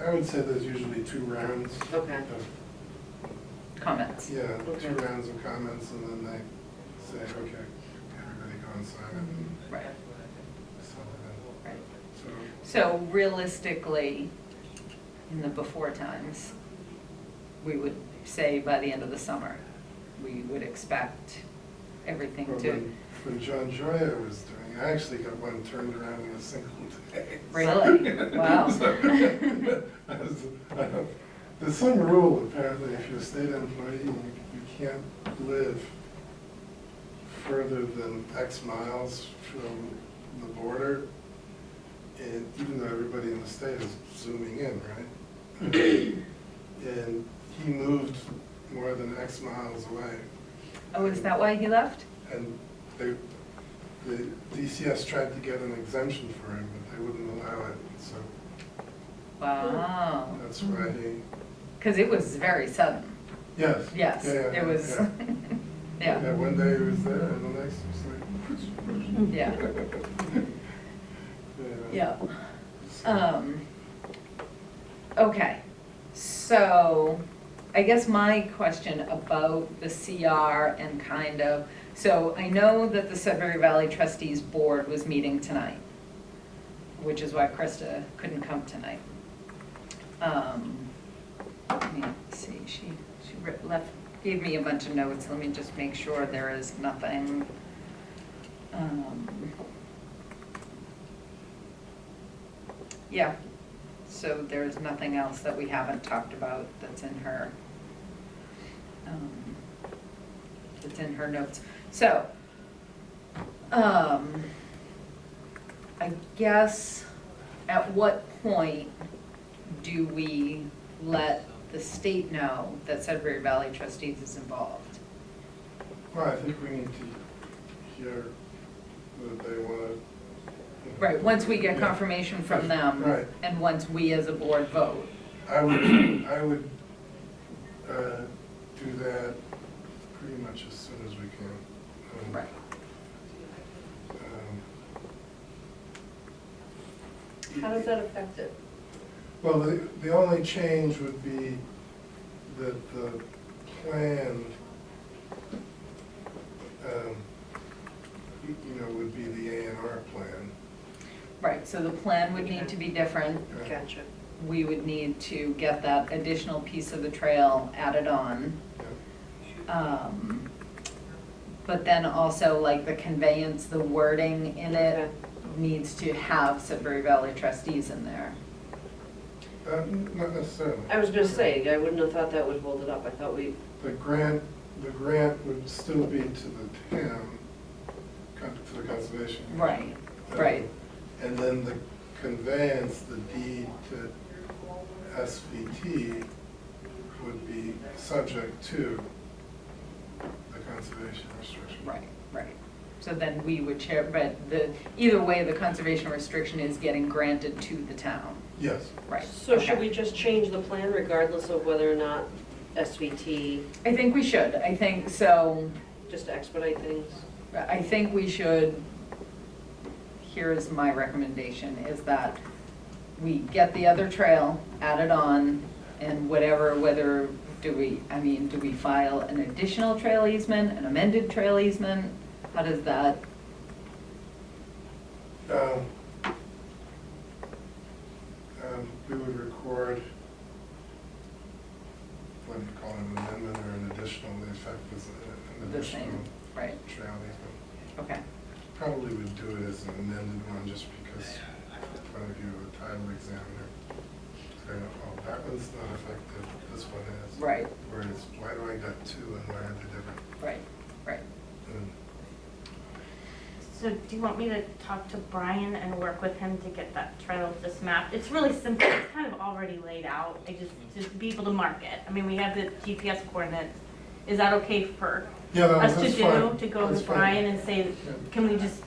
I would say there's usually 2 rounds okay, of, comments. yeah, Okay. 2 rounds of comments, and then they say, okay, everybody go and sign it. Right, So, right. so, So realistically, in the before times, we would say by the end of the summer, we would expect everything well, to, when John Joya was doing, I actually got one turned around in a single day. really? Wow. There's some rule, apparently, if you're a state employee, you can't live further than X miles from the border, and even though everybody in the state is zooming in, right? And he moved more than X miles away. Oh, is that why he left? And the DCS tried to get an exemption for him, but they wouldn't allow it, so Wow. that's why he, Because it was very sudden. yes. Yes, Yeah, yeah, it was, yeah. yeah, One day he was there, and the next was like, yeah, yeah. yeah. Okay, so I guess my question about the CR and kind of, so I know that the Sudbury Valley Trustees Board was meeting tonight, which is why Krista couldn't come tonight. Let me see, she gave me a bunch of notes, let me just make sure there is nothing. Yeah, so there's nothing else that we haven't talked about that's in her, notes. So, I guess, at what point do we let the state know that Sudbury Valley Trustees is involved? Well, I think we need to hear that they want to. Right, once we get confirmation from them. Right. And once we as a board vote. I would do that pretty much as soon as we can. Right. how does that affect it? Well, the only change would be that the plan, you know, would be the A&R plan. Right, so the plan would need to be different. Gotcha. We would need to get that additional piece of the trail added on. Yeah. But then also like the conveyance, the wording in it Okay. needs to have Sudbury Valley Trustees in there. Not necessarily. I was gonna say, I wouldn't have thought that would hold it up, I thought we, The grant would still be to the town, to the conservation. Right, right. And then the conveyance, the deed to SVT would be subject to the conservation restriction. Right, right. So then we would share, but either way, the conservation restriction is getting granted to the town. Yes. Right. so should okay. we just change the plan regardless of whether or not SVT, I think we should, I think so. just to expedite things? I think we should, here's my recommendation, is that we get the other trail added on and whether, do we file an additional trail easement, an amended trail easement? How does that, We would record, what do you call it, an amendment or an additional, the effect was an the additional same, right, trail easement. okay, Probably would do it as an amended one, just because, point of view of a title examiner. So, oh, that one's not effective, this one is. right, Whereas, why do I got two and why are they different? right, right. And So do you want me to talk to Brian and work with him to get that trail just mapped? It's really simple, it's kind of already laid out, just to be able to mark it. I mean, we have the GPS coordinates. Is that okay for Yeah, us to that's do, fine. to go That's to fine. Brian and say, Yeah. can we just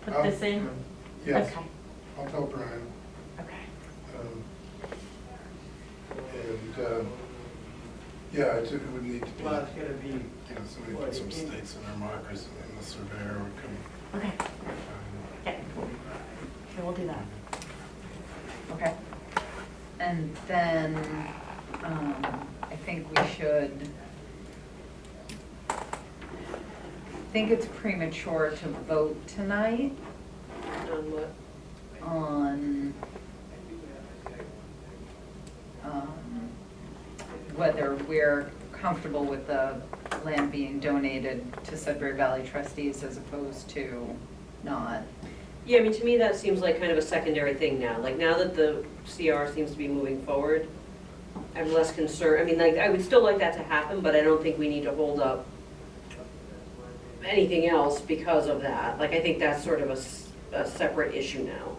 put I'll- this in? Yes, Okay, I'll tell Brian. okay. Yeah, it would need to be, Well, it's gonna be, somebody put some stakes in their markers and the surveyor would come. Okay, okay. So we'll do that. Okay. And then, I think we should, I think it's premature to vote tonight On what? on, whether we're comfortable with the land being donated to Sudbury Valley trustees as opposed to not. Yeah, I mean, to me, that seems like kind of a secondary thing now. Like, now that the CR seems to be moving forward, I'm less concerned. I mean, like, I would still like that to happen, but I don't think we need to hold up anything else because of that. Like, I think that's sort of a separate issue now.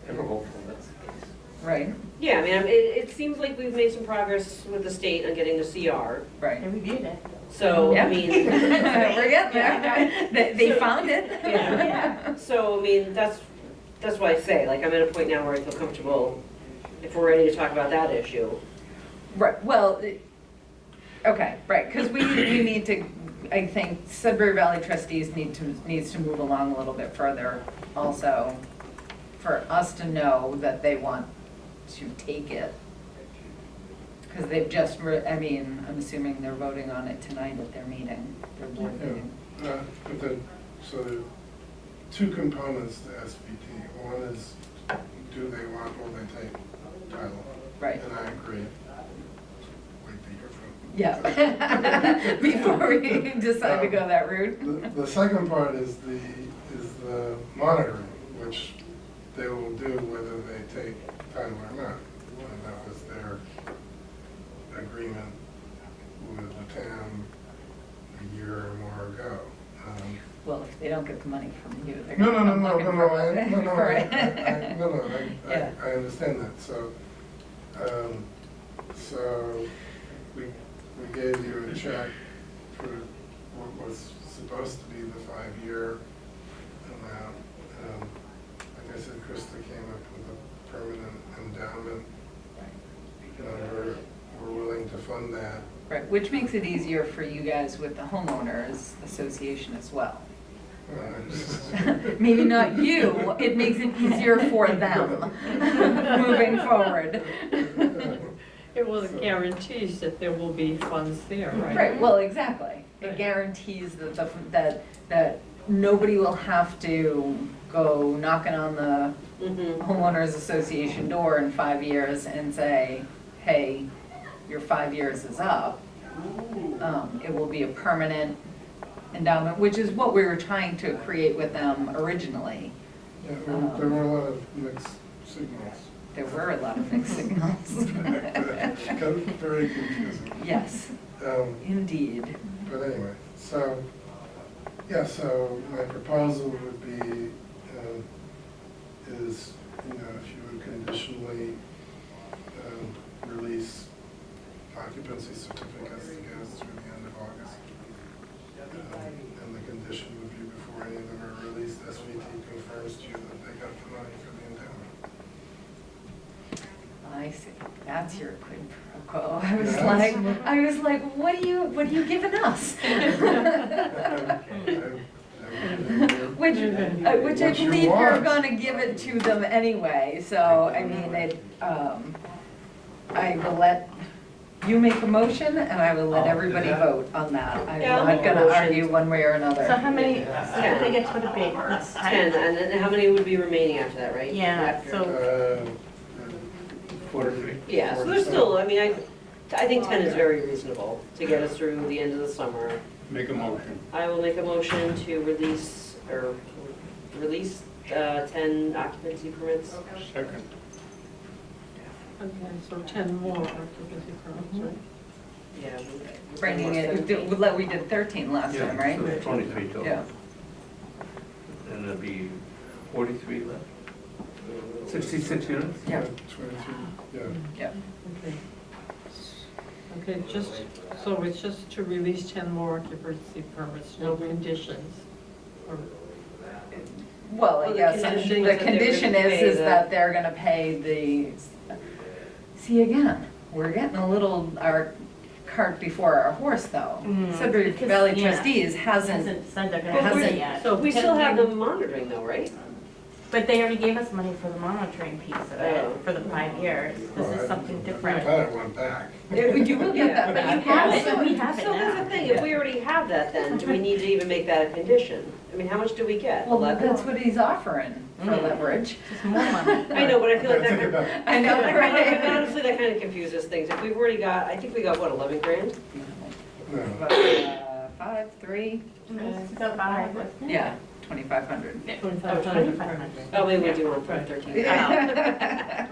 Ever hopeful that's the case. Right, Yeah, I mean, it seems like we've made some progress with the state on getting the CR. right. They reviewed it. So, Yeah. I mean. We're getting there. They So- found it. Yeah. So, I mean, that's why I say, like, I'm at a point now where I feel comfortable if we're ready to talk about that issue. Right, well, okay, right, because we need to, I think Sudbury Valley trustees needs to move along a little bit further also for us to know that they want to take it. Because they've just, I'm assuming they're voting on it tonight at their meeting, their board meeting. But so there are two components to SVT. One is, do they want, will they take title? Right. And I agree. Wait to hear from. Yeah, before we decide to go that route. The second part is the monitoring, which they will do whether they take title or not. And that was their agreement with the town a year or more ago. Well, if they don't get the money from you, they're No, gonna no, come no, no, looking no, for no, it. I Yeah. understand that, so we gave you a check for what was supposed to be the 5-year amount. Like I said, Krista came up with a permanent endowment, and we're willing to fund that. Right, which makes it easier for you guys with the homeowners association as well. Maybe not you, it makes it easier for them moving forward. It will guarantees that there will be funds there, right? Right, well, exactly. It guarantees that nobody will have to go knocking on the homeowners association door in 5 years and say, hey, your 5 years is up. It will be a permanent endowment, which is what we were trying to create with them originally. Yeah, well, there were a lot of mixed signals. There were a lot of mixed signals. It got very confusing. Yes, indeed. But anyway, so my proposal would be, is, if you would conditionally release occupancy certificates to get us through the end of August. And the condition would be before any of them are released, SVT confirms to you that they got the money for the endowment. see, that's your quid pro quo. I was Yes. like, what are you giving us? Which I What you believe you're want. gonna give it to them anyway, so, I mean, I will let you make a motion, and I will let everybody vote on that. Yeah, I'll I'm make not a gonna motion. argue one way or another. So how many, if they get to the big, that's 10, and then how many would be remaining after that, right? Yeah, After- so- 43. Yeah, so there's still, I mean, I think 10 is very reasonable to get us through the end of the summer. Make a motion. I will make a motion to release 10 occupancy permits. Second. Okay, so 10 more occupancy permits, right? Yeah. Bringing it, we did 13 last time, right? So it's 23 total. Yeah. And there'll be 43 left. 66 units? Yeah. 22, yeah. Yeah. Okay. Okay, so it's just to release 10 more occupancy permits, no conditions? Or- Well, Well, I the guess condition the was that they were condition gonna pay is the- that they're gonna pay see, again, we're getting our cart before our horse, though. Sudbury because, Valley yeah, Trustees hasn't, said they're gonna But have we're- it yet. So We still have them monitoring though, right? But they already gave us money for the monitoring piece of Oh. it, for the 5 years. This is something I different. thought it went back. you will get that But you back. have yes. it, we have it So that's the now. thing, if we already have that then, do we need to even make that a condition? I mean, how much do we get? Well, 11? that's what he's offering for leverage. Just more money. I know, but I feel like Think that, about it. I know, but right? honestly, that kind of confuses things. If we've already got, I think we got, what, 11 grand? No. 5, 3, It's about 5, wasn't it? yeah, 2,500. 2,500. 2,500. Oh, maybe we do one for Right. 13.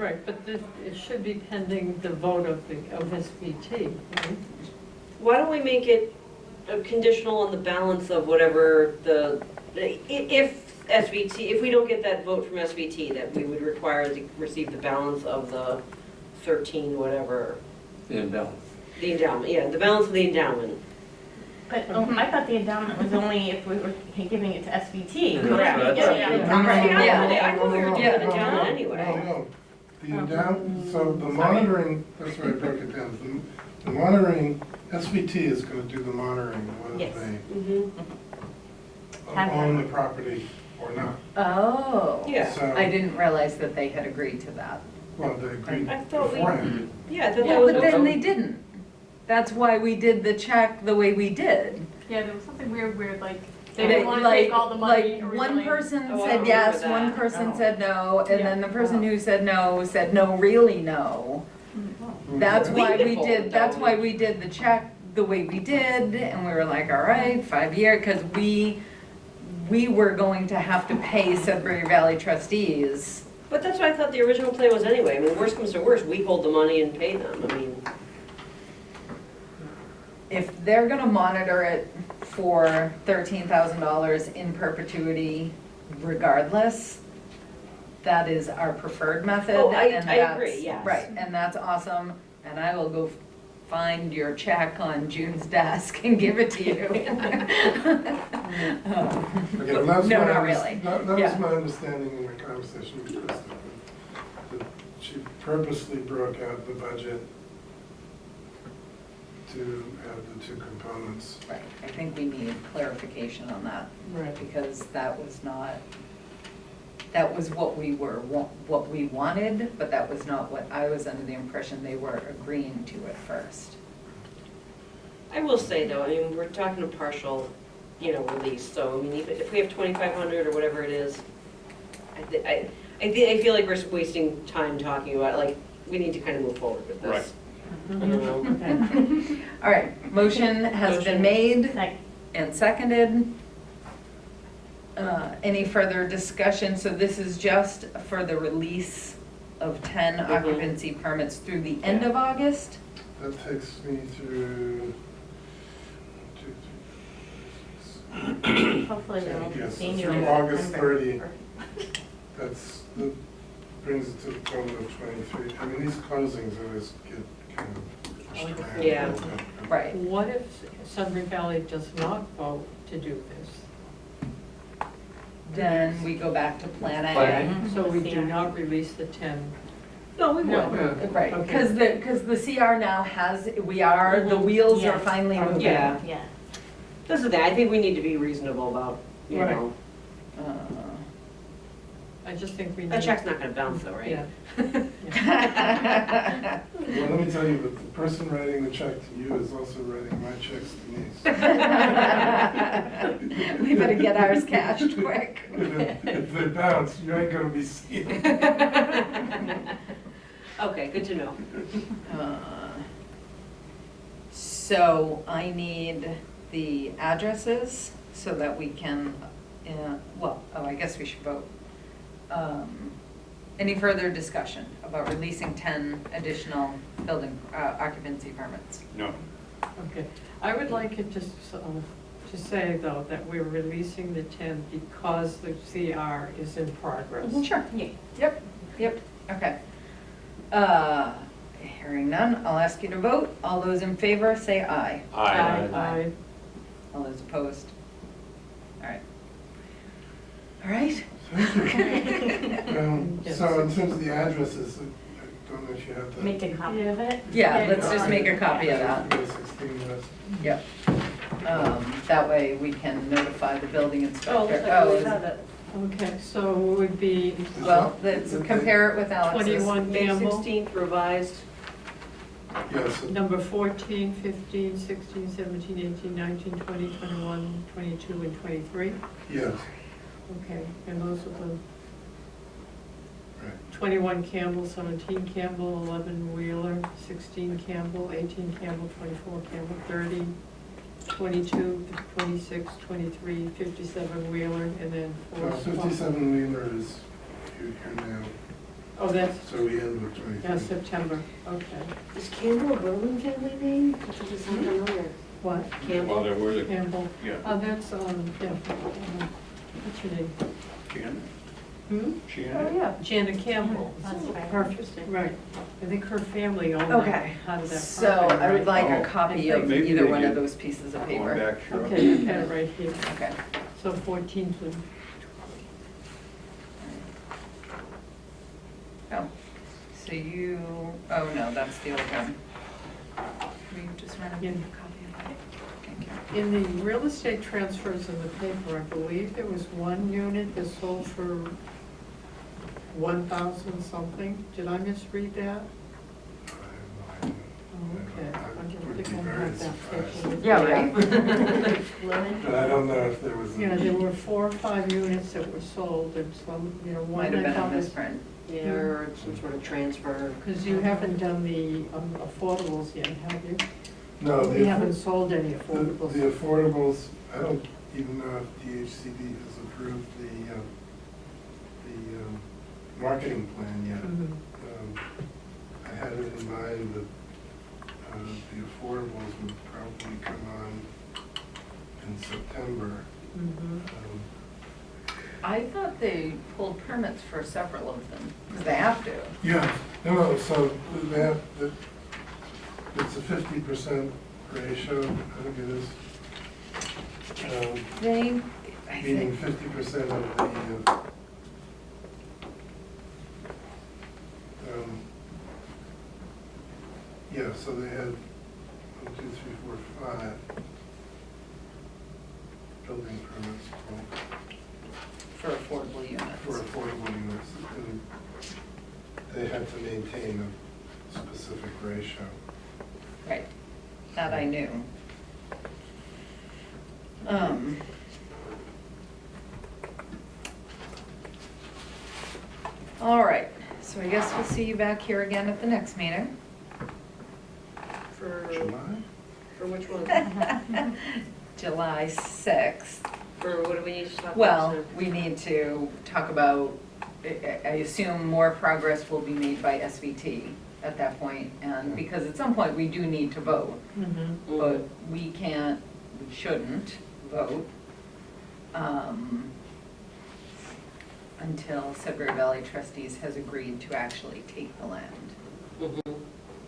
Right, but it should be pending the vote of SVT, right? Why don't we make it conditional on the balance of whatever if SVT, if we don't get that vote from SVT, that we would require to receive the balance of the 13 whatever, The endowment. the endowment, yeah, the balance of the endowment. But I thought the endowment was only if we were giving it to SVT. Correct. Yeah, yeah, No, no, yeah. no, no, Yeah. I thought we were doing Yeah. the endowment anyway. No, the endowment, so the monitoring, that's why I broke it down. The monitoring, SVT is gonna do the monitoring, whether Yes. they Mhm. own the property or not. Oh. Yeah. So, I didn't realize that they had agreed to that. well, they agreed I thought we- beforehand. Yeah, I thought Yeah, that was. but then they didn't. That's why we did the check the way we did. Yeah, there was something weird, like, they didn't wanna take all the money Like, one originally. person Oh, I said remember yes, that. one person Oh. said no, and Yeah. then the person who said no, really no. That's We why did we hold did, it, that's though. why we did the check the way we did, and we were like, all right, 5 year, because we were going to have to pay Sudbury Valley trustees. But that's what I thought the original plan was anyway. I mean, worst comes to worst, we hold the money and pay them. I mean, If they're gonna monitor it for $13,000 in perpetuity regardless, that is our preferred method. Oh, I and that's- agree, yes. Right, and that's awesome, and I will go find your check on June's desk and give it to you. Okay, well, that's No, my not really. That was Yeah. my understanding in the conversation with Krista. That she purposely broke out the budget to have the two components. Right, I think we need clarification on that, Right. because that was not, that was what we wanted, but that was not what I was under the impression they were agreeing to at first. I will say though, I mean, we're talking a partial, release, so I mean, even if we have 2,500 or whatever it is, I feel like we're wasting time talking about, like, we need to kind of move forward with this. Right. You know? Okay. All right, motion has been Motion. made Like, and seconded. Any further discussion? So this is just for the release of 10 Mhm. occupancy permits through the end of August? That takes me through 1, 2, 3, 4, 5, 6. hopefully they won't be Yes, seeing you through in August September. 30. That brings it to the total of 23. I mean, these closings always get kind of pushed around. Yeah. a little bit. Right. What if Sudbury Valley does not vote to do this? Then we go back to Plan A. Plan So we do not release the 10 No, we No. would. Right, Okay. because the CR now has, the wheels are Yeah. finally moving. Yeah. Yeah. This is the, I think we need to be reasonable about, you Right. know, Uh, I just think we need. a check's not gonna bounce though, right? Yeah. Well, let me tell you, the person writing the check to you is also writing my checks to me. So We better get ours cashed quick. if they bounce, you ain't gonna be seeing it. Okay, good to know. So I need the addresses so that we can, I guess we should vote. Any further discussion about releasing 10 additional building occupancy permits? No. Okay, I would like it to say though that we're releasing the 10 because the CR is in progress. Sure. Yeah. Yep, okay. Hearing none, I'll ask you to vote. All those in favor, say aye. Aye. All those opposed? All right. All right? So in terms of the addresses, I don't know if you have that. Make a copy of it. Yeah, let's just make a copy of that. 16 West. Yep. That way we can notify the building inspector. Oh, looks like we is- have it. Okay, so it would be Well, let's compare it with Alex's. 21 May Campbell, 16th revised. Yes, number 14, 15, 16, 17, 18, 19, 20, 21, 22, and 23. yes, Okay, and those are the right. 21 Campbell, 17 Campbell, 11 Wheeler, 16 Campbell, 18 Campbell, 24 Campbell, 30, 22, 26, 23, 57 Wheeler, and then 4. 57 Wheeler is here now, Oh, that's, so we end with 23. yeah, September, okay. Is Campbell a Berlin family name? That doesn't sound familiar. What? Well, Campbell? there were the, Campbell? yeah, Oh, that's, what's your name? Janet, Hmm? Janet? yeah. Janet Campbell. That's right. Perfect, right. I think her family owned Okay, that, part of that so property, I would right? like a Oh. copy of Maybe either they one of did. those pieces of Going paper. back, sure. Okay, I have it right here. Okay. So 14, please. Oh, so you, oh no, that's the other one. Will you just run a Yeah. copy of that? Thank you. In the real estate transfers in the paper, I believe there was one unit that sold for 1,000 something. Did I misread that? Oh, okay. I would don't be think I very have that surprised. paper. Yeah, right. But I don't know if there was. Yeah, there were 4 or 5 units that were sold, and some, one Might have I been a thought was, misprint. Yeah, or some sort of transfer. because you haven't done the affordables yet, have you? No, We haven't sold any the affordables. affordables, I don't even know if DHCD has approved the marketing plan yet. Mhm. I had it in mind that the affordables would probably come on in September. Mhm. I thought they pulled permits for several of them, because they have to. Yeah, no, so they have, it's a 50% ratio, I think it is. They, I Meaning think, 50% of the, yeah, so they had 1, 2, 3, 4, 5 building permits for affordable units. for affordable units. And they had to maintain a specific ratio. Right, that I knew. All right, so I guess we'll see you back here again at the next meeting. For, July? for which one? July 6th. For what do we need to talk about? Well, sir? we need to talk about, I assume more progress will be made by SVT at that point, and because at some point we do need to vote, Mhm. but we can't, we shouldn't vote until Sudbury Valley Trustees has agreed to actually take the land, Mhm.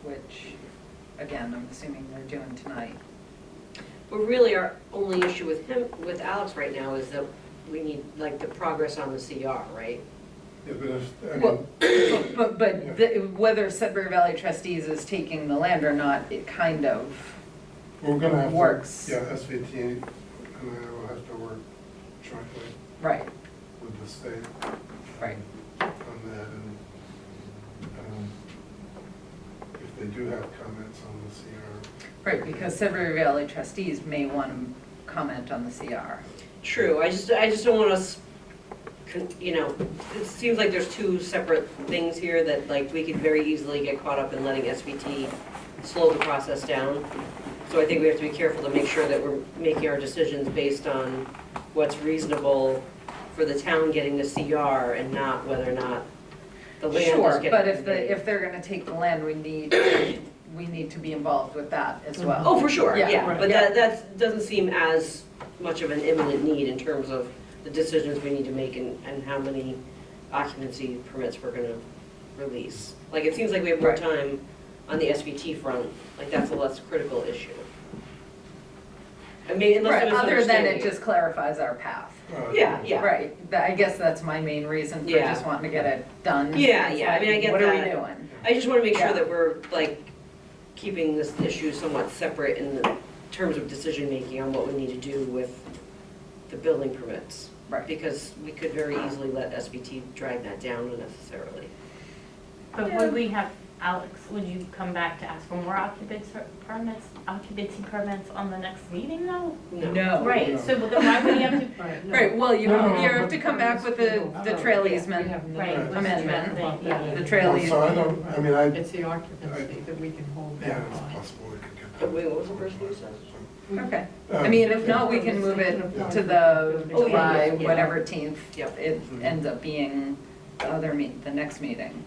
which, again, I'm assuming they're doing tonight. But really, our only issue with him, with Alex right now is that we need, like, the progress on the CR, right? Yeah, but if, I Well, mean, but whether Sudbury Valley Trustees is taking the land or not, it kind of, we're gonna have to. works. Yeah, SVT and I will have to work jointly right, with the state. Right. On that, and, if they do have comments on the CR. right, because Sudbury Valley Trustees may want to comment on the CR. True, I just don't want us, you know, it seems like there's two separate things here that like we could very easily get caught up in letting SVT slow the process down. So I think we have to be careful to make sure that we're making our decisions based on what's reasonable for the town getting the CR and not whether or not the land is Sure, getting. but if they're gonna take the land, we need to be involved with that as well. Oh, for sure, Yeah, yeah, right. but Yeah. that doesn't seem as much of an imminent need in terms of the decisions we need to make and how many occupancy permits we're gonna release. Like, it seems like we have more Right. time on the SVT front, like, that's a less critical issue. I mean, unless Right, I'm other than misunderstanding it just clarifies our path. Yeah, yeah. Right, I guess that's my main reason for Yeah. just wanting to get it done. Yeah, It's yeah, I mean, I like, get what are we that. doing? I just wanna make sure Yeah. that we're, like, keeping this issue somewhat separate in the terms of decision-making on what we need to do with the building permits. Right. Because we could very easily let SVT drag that down unnecessarily. But would we have, Alex, would you come back to ask for more occupancy permits on the next meeting though? No. Right, so then why would you have to? Right, no. Right, well, you No, you no, have to come back with the trail easement. We have no Right. Amendment. Yeah. The trail Well, so I don't, I mean, It's the occupancy that we can hold yeah, back it's on. possible we could get that. But wait, what was the first thing you said? Okay, I mean, if not, we can move it to the Oh, yeah, July, yeah. whatever 10th. Yep. It ends up being the next meeting.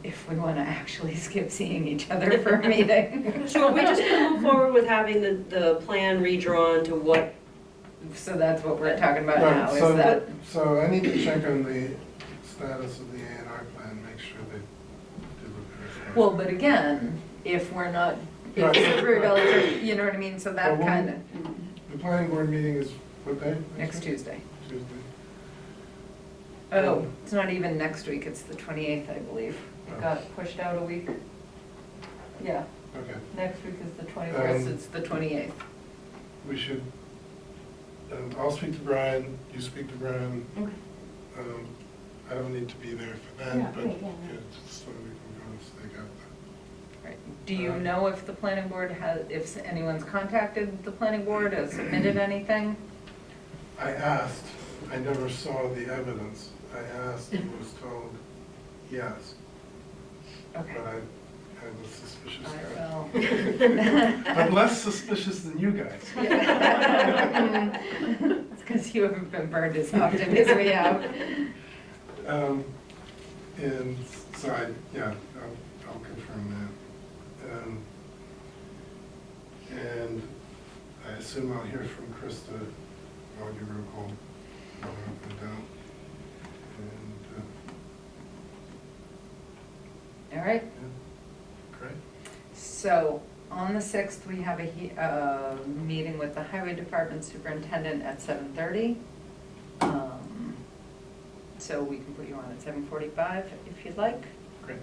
If we wanna actually skip seeing each other for a meeting. So are we just gonna move forward with having the plan redrawn to what, So that's what we're talking about Right, now, is so- that, So I need to check on the status of the A&R plan, make sure they did what they were supposed to. well, but again, if we're not, if Right. Sudbury Valley, you know what I mean, so that Well, kind of, The planning board meeting is what day? next Tuesday. Tuesday. Oh, it's not even next week, it's the 28th, I believe. It Oh. got pushed out a week. Yeah, Okay, next week is the 21st, it's the 28th. we should, I'll speak to Brian, you speak to Brian. Okay. I don't need to be there for Yeah, that, but, great, yeah. yeah, just so we can go and stake out Right. Do you know if the planning board has, if anyone's contacted the planning board, has submitted anything? I asked, I never saw the evidence. I asked and was told yes, Okay. but I have a suspicious I guy. will. I'm less suspicious than you guys. It's because you haven't been burned as often as we have. And so I'll confirm that. And I assume I'll hear from Krista, audio roll call, up and down. And, All right, great. so on the 6th, we have a meeting with the highway department superintendent at 7:30. So we can put you on at 7:45 if you'd like. Great.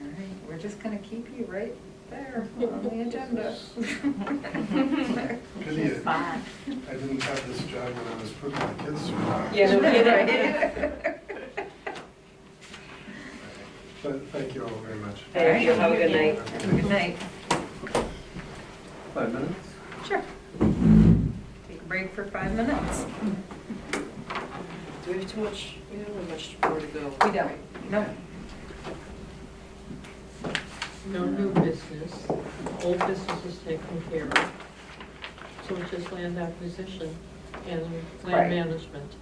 All right, we're just gonna keep you right there on the agenda. Pity it. Fine. I didn't have this job when I was putting my kids through college. Yeah, no kidding. Right. But thank you all very much. Thank you, have a good night. Have a good night. 5 minutes? Sure. Take a break for 5 minutes. Do we have too much, we don't have much more to go. We don't, no. No new business, old business is taken care of. So it's just land acquisition and Right. land management.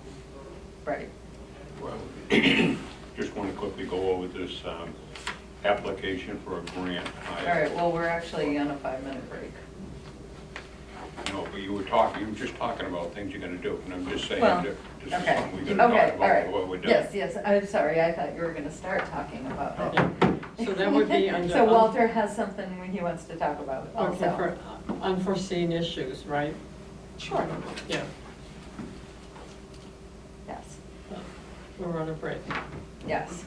Right. Well, just want to quickly go over this application for a grant. All right, well, we're actually on a 5-minute break. No, but you were just talking about things you're gonna do, and I'm just saying Well, that this is Okay, something we're gonna okay, talk all right. about, what we're doing. Yes, I'm sorry, I thought you were gonna start talking about it. Okay, so that would be under. So Walter has something he wants to talk about Okay, also. for unforeseen issues, right? Sure. Yeah. we're on a break. Yes.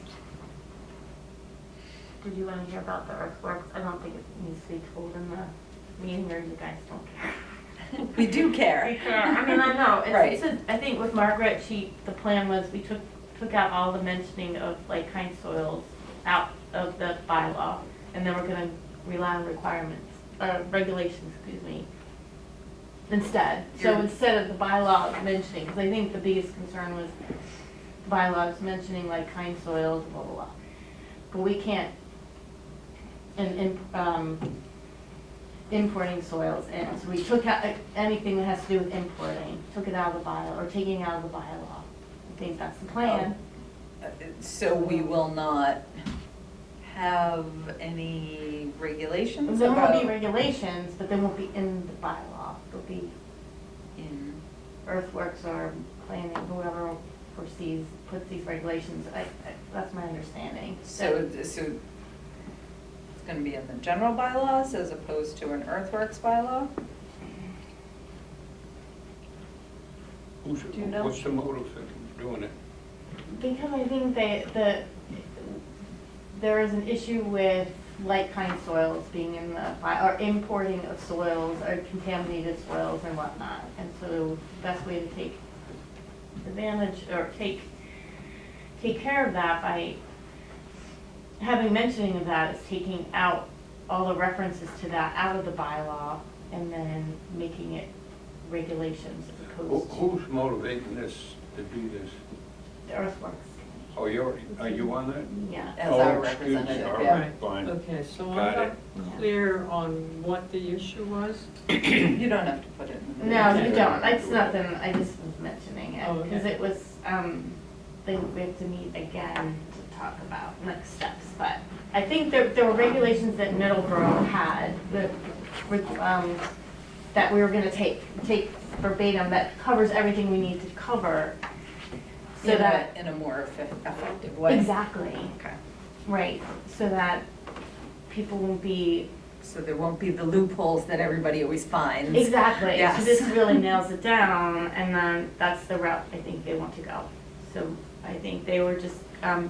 Did you want to hear about the earthworks? I don't think it needs to be told in the meeting, or you guys don't care. We do care. I mean, I know, Right. I think with Margaret, the plan was we took out all the mentioning of like kind soils out of the bylaw, and then we're gonna rely on regulations, instead. So instead of the bylaw mentioning, because I think the biggest concern was bylaws mentioning like kind soils, blah, blah, blah. But we can't, importing soils in, so we took out anything that has to do with importing, took it out of the bylaw, or taking out of the bylaw. I think that's the plan. So we will not have any regulations There won't be about regulations, but they won't be in the bylaw. They'll be in, earthworks or planning, whoever puts these regulations. That's my understanding. so it's gonna be in the general bylaws as opposed to an earthworks bylaw? Do you know? What's the motive for doing it? Because I think there is an issue with like kind soils being in the, or importing of soils or contaminated soils and whatnot. And so the best way to take advantage or take care of that by having mentioning of that is taking out all the references to that out of the bylaw and then making it regulations as opposed to Who's motivating this, to do this? the earthworks. Oh, are you on that? Yeah. As Oh, our excuse me. representative, All yeah. right, fine. Okay, so I'm Got not it. clear on what the issue was. You don't have to put it in the. No, Okay. you don't. It's nothing, I just was mentioning it, Oh, okay. because it was, we have to meet again to talk about next steps, but I think there were regulations that Middleborough had, that we were gonna take verbatim, that covers everything we need to cover, so that. In a more effective way. Exactly, Okay, right, so that people won't be. so there won't be the loopholes that everybody always finds. Exactly. Yes. So this really nails it down, and then that's the route I think they want to go. So I think they were just, I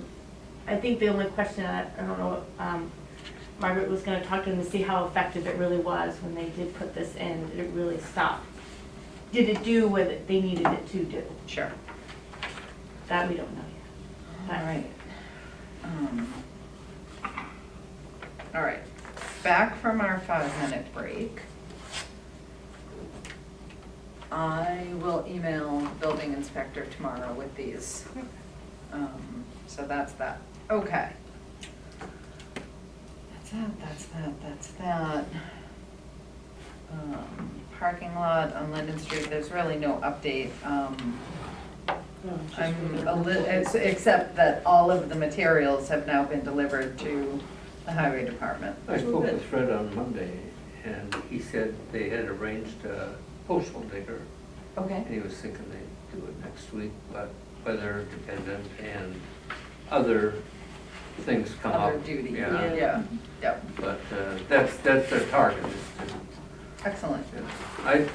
think the only question, I don't know, Margaret was gonna talk to them to see how effective it really was when they did put this in. Did it really stop? Did it do what they needed it to do? Sure. That we don't know yet. All right. All right, back from our 5-minute break. I will email the building inspector tomorrow with these. So that's that. Okay. That's that. Parking lot on Linden Street, there's really no update. No, just I'm remember- except that all of the materials have now been delivered to the highway department. I spoke with Fred on Monday, and he said they had arranged a postal digger, Okay. and he was thinking they'd do it next week, but weather dependent and other things come up. Other duty, yeah, yep, But that's their target, is to, excellent. I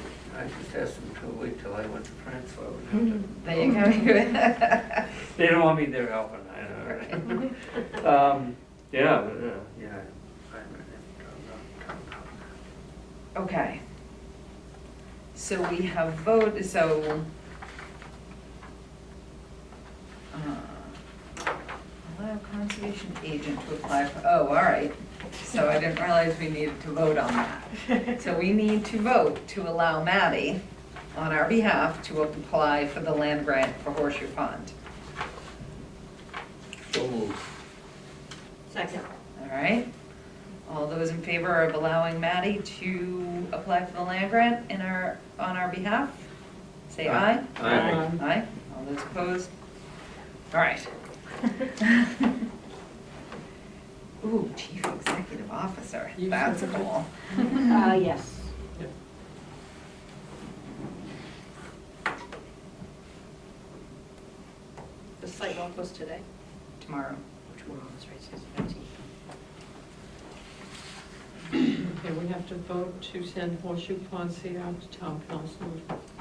just asked them to wait till I went to France, so I would have to. There you go. They don't want me there helping, I know, right? Yeah, but, yeah. Okay. So we have voted, so. Allow conservation agent to apply for, oh, all right. So I didn't realize we needed to vote on that. So we need to vote to allow Maddie, on our behalf, to apply for the land grant for Horseshoe Pond. So moved. Second. All right? All those in favor of allowing Maddie to apply for the land grant on our behalf? Say aye. Aye. Aye. All those opposed? All right. Ooh, Chief Executive Officer, You that's seconded? cool. Yes. Yep. The site walk was today? Tomorrow. Tomorrow, that's right, it's the 19th. Okay, we have to vote to send Horseshoe Pond CR to town council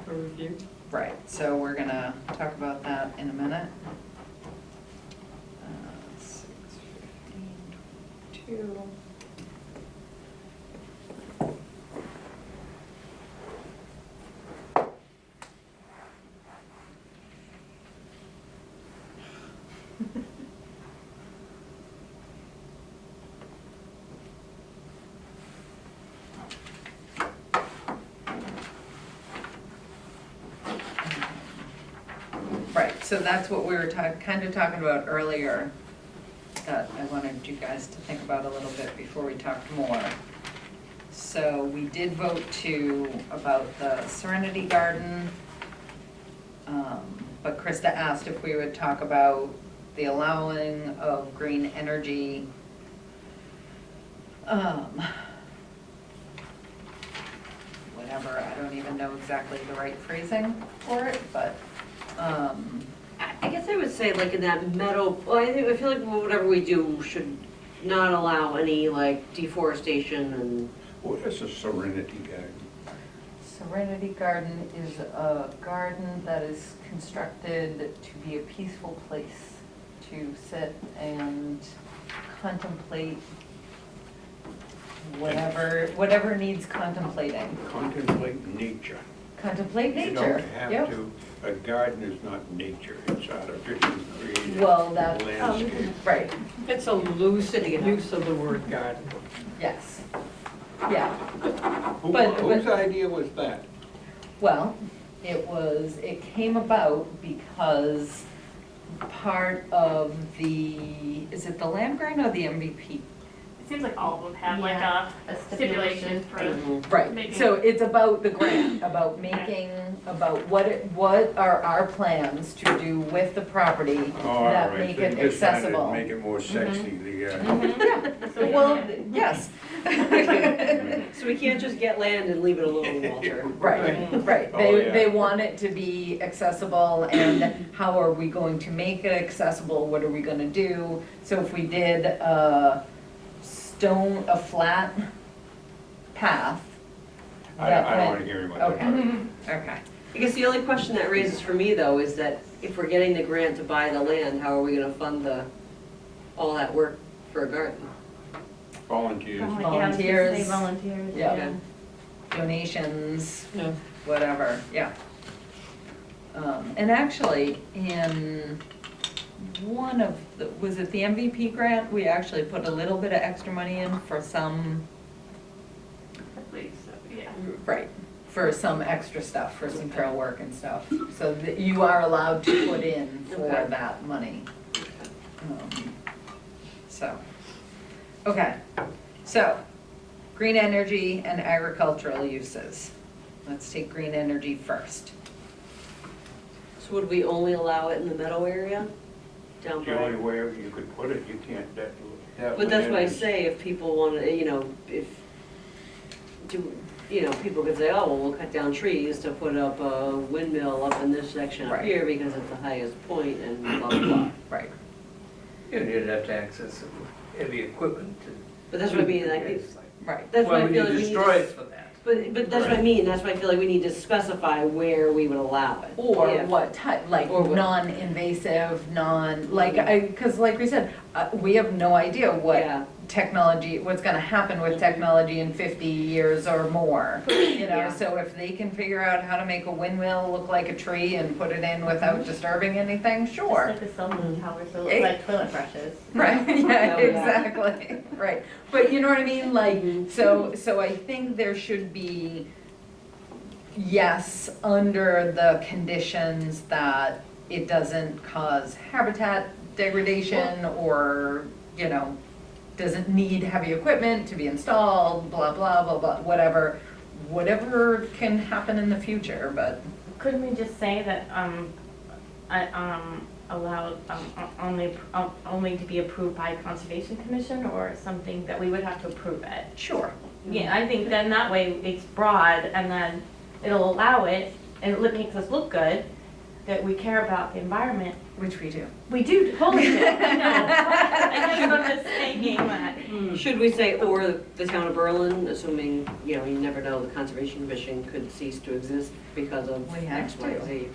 for review. Right, so we're gonna talk about that in a minute. Right, so that's what we were kind of talking about earlier, that I wanted you guys to think about a little bit before we talked more. So we did vote about the Serenity Garden, but Krista asked if we would talk about the allowing of green energy. Whatever, I don't even know exactly the right phrasing for it, but, I guess I would say like in that meadow, well, I feel like whatever we do should not allow any like deforestation and, What is a Serenity Garden? Serenity Garden is a garden that is constructed to be a peaceful place to sit and contemplate whatever needs contemplating. Contemplate nature. Contemplate You nature, don't have yep. to, a garden is not nature, it's artificially created Well, that, landscape. right, It's a loose use of the word garden. yes, yeah. Who- but- Whose idea was that? Well, it came about because part of is it the land grant or the MVP? It seems like all of them have like Yeah, a a stipulation stipulation. for. Right, Making- so it's about the grant, about what are our plans to do with the property All that right, make so you it just wanted to accessible. make it more sexy, the, Yeah, well, yes. so we can't just get land and leave it alone, Walter. Right, right. Oh, They, yeah. they want it to be accessible, and how are we going to make it accessible? What are we gonna do? So if we did a flat path. I don't wanna hear about that. Okay, okay. I guess the only question that raises for me though is that if we're getting the grant to buy the land, how are we gonna fund all that work for a garden? Volunteers. Oh, yeah, I was gonna say Volunteers. volunteers, Yeah. yeah. Donations, Yeah. whatever, yeah. And actually, in one of was it the MVP grant? We actually put a little bit of extra money in for some, Please, yeah. right, for some extra stuff, for some trail work and stuff. So that you are allowed to put in for Okay. that money. Okay, so, green energy and agricultural uses. Let's take green energy first. So would we only allow it in the meadow area? Down The only by? way you could put it, you can't, that But that's what I land is- say, if people wanna, people could say, oh, well, we'll cut down trees to put up a windmill up in this section up Right. here because it's the highest point and blah, blah, blah. Right. You'd have to access some heavy equipment to. But that's what I mean, like, It's like, Right. that's why well, I when feel you like we need destroy to. it for that. But that's what I mean, that's why I feel like we need to specify where we would allow it. Or Yeah. what type, like Or what- non-invasive, because like we said, we have no idea what Yeah. technology, what's gonna happen with technology in 50 years or more. You know, Yeah. so if they can figure out how to make a windmill look like a tree and put it in without disturbing anything, sure. Just like the cell phone tower, so it Eh. looks like toilet brushes. Right, yeah, Yeah. exactly, right. But you know what I mean, like, so I think there should be, yes, under the conditions that it doesn't cause habitat degradation or, doesn't need heavy equipment to be installed, blah, blah, blah, blah, whatever can happen in the future, but, Couldn't we just say that, allowed, only to be approved by Conservation Commission or something that we would have to approve it? sure. Yeah, I think then that way it's broad and then it'll allow it and it makes us look good, that we care about the environment. Which we do. We do, totally do, I know. I guess I'm just saying that. Should we say, or the town of Berlin, assuming, you never know, the Conservation Commission could cease to exist because of We have X, Y, to. Z.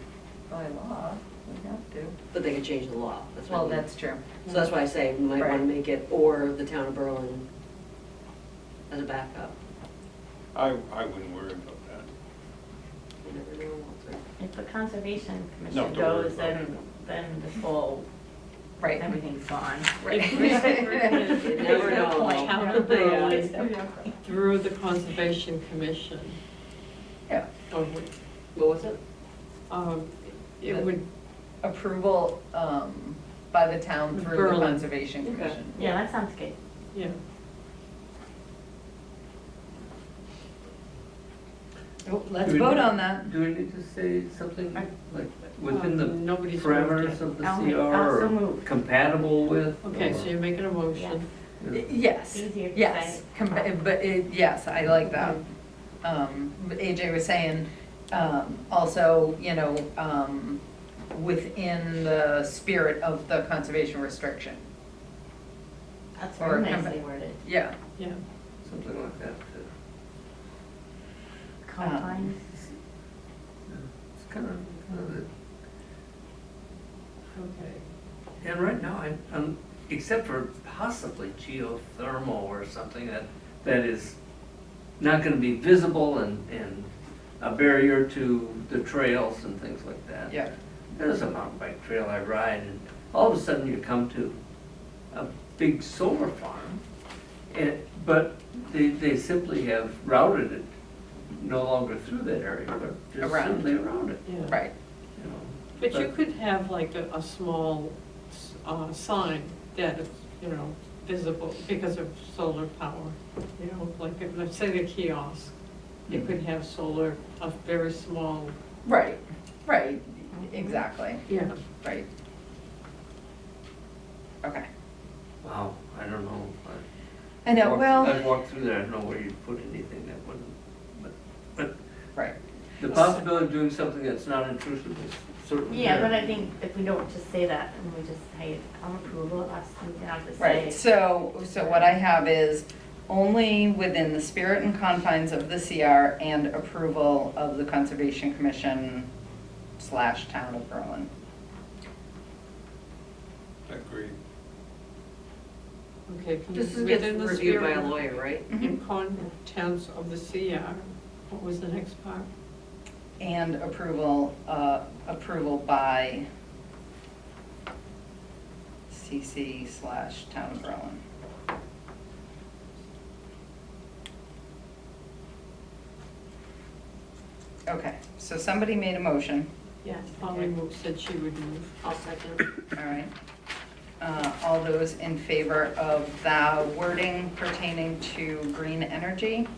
By law, we have to. But they could change the law, that's what I Well, mean. that's true. So that's why I say we might Right. wanna make it, or the town of Berlin as a backup. I wouldn't worry about that. You never know, Walter. If the Conservation No, Commission don't worry goes, about then this whole, Right. everything's gone. Right. You never know. Town of Berlin through the Conservation Commission. Yeah. Or What was it? It would approval, by the town through the Berlin. Conservation Okay. Commission. Yeah, that sounds good. Yeah. Oh, let's Do we vote need- on that. Do we need to say something like within the Nobody's parameters moved of the I'll CR so or move. compatible with? yet. Okay, so you're making a motion. Yes, Easier to yes, say. yes, I like that. AJ was saying, also, you know, within the spirit of the conservation restriction. That's Or very com- nicely worded. Yeah, Yeah, Something like that. Confines. It's kind of it. okay. And right now, I'm, except for possibly geothermal or something that is not gonna be visible and a barrier to the trails and things like that. yeah, There's a mountain bike trail I ride, and all of a sudden you come to a big solar farm, but they simply have routed it no longer through that area, but just Around. simply around it, Yeah. right. you know. But you could have like a small sign that is, you know, visible because of solar power. You know, like, let's say the kiosk, it could have solar, a very small, Right, right, exactly, yeah. right. Okay. Wow, I don't know. I know, well, I've walked through there, I don't know where you'd put anything that wouldn't, but right, the possibility of doing something that's not intrusive is certainly Yeah, there. but I think if we don't just say that, and we just say, on approval, us, we have to say. right. So what I have is only within the spirit and confines of the CR and approval of the Conservation Commission / Town of Berlin. Agreed. Okay, can you, This is within gets the reviewed by a spirit lawyer, right? and contents of the CR, what was the next part? And approval by CC / Town of Berlin. Okay, so somebody made a motion, Yes. Polly said she would move. I'll second. all right. All those in favor of the wording pertaining to green energy?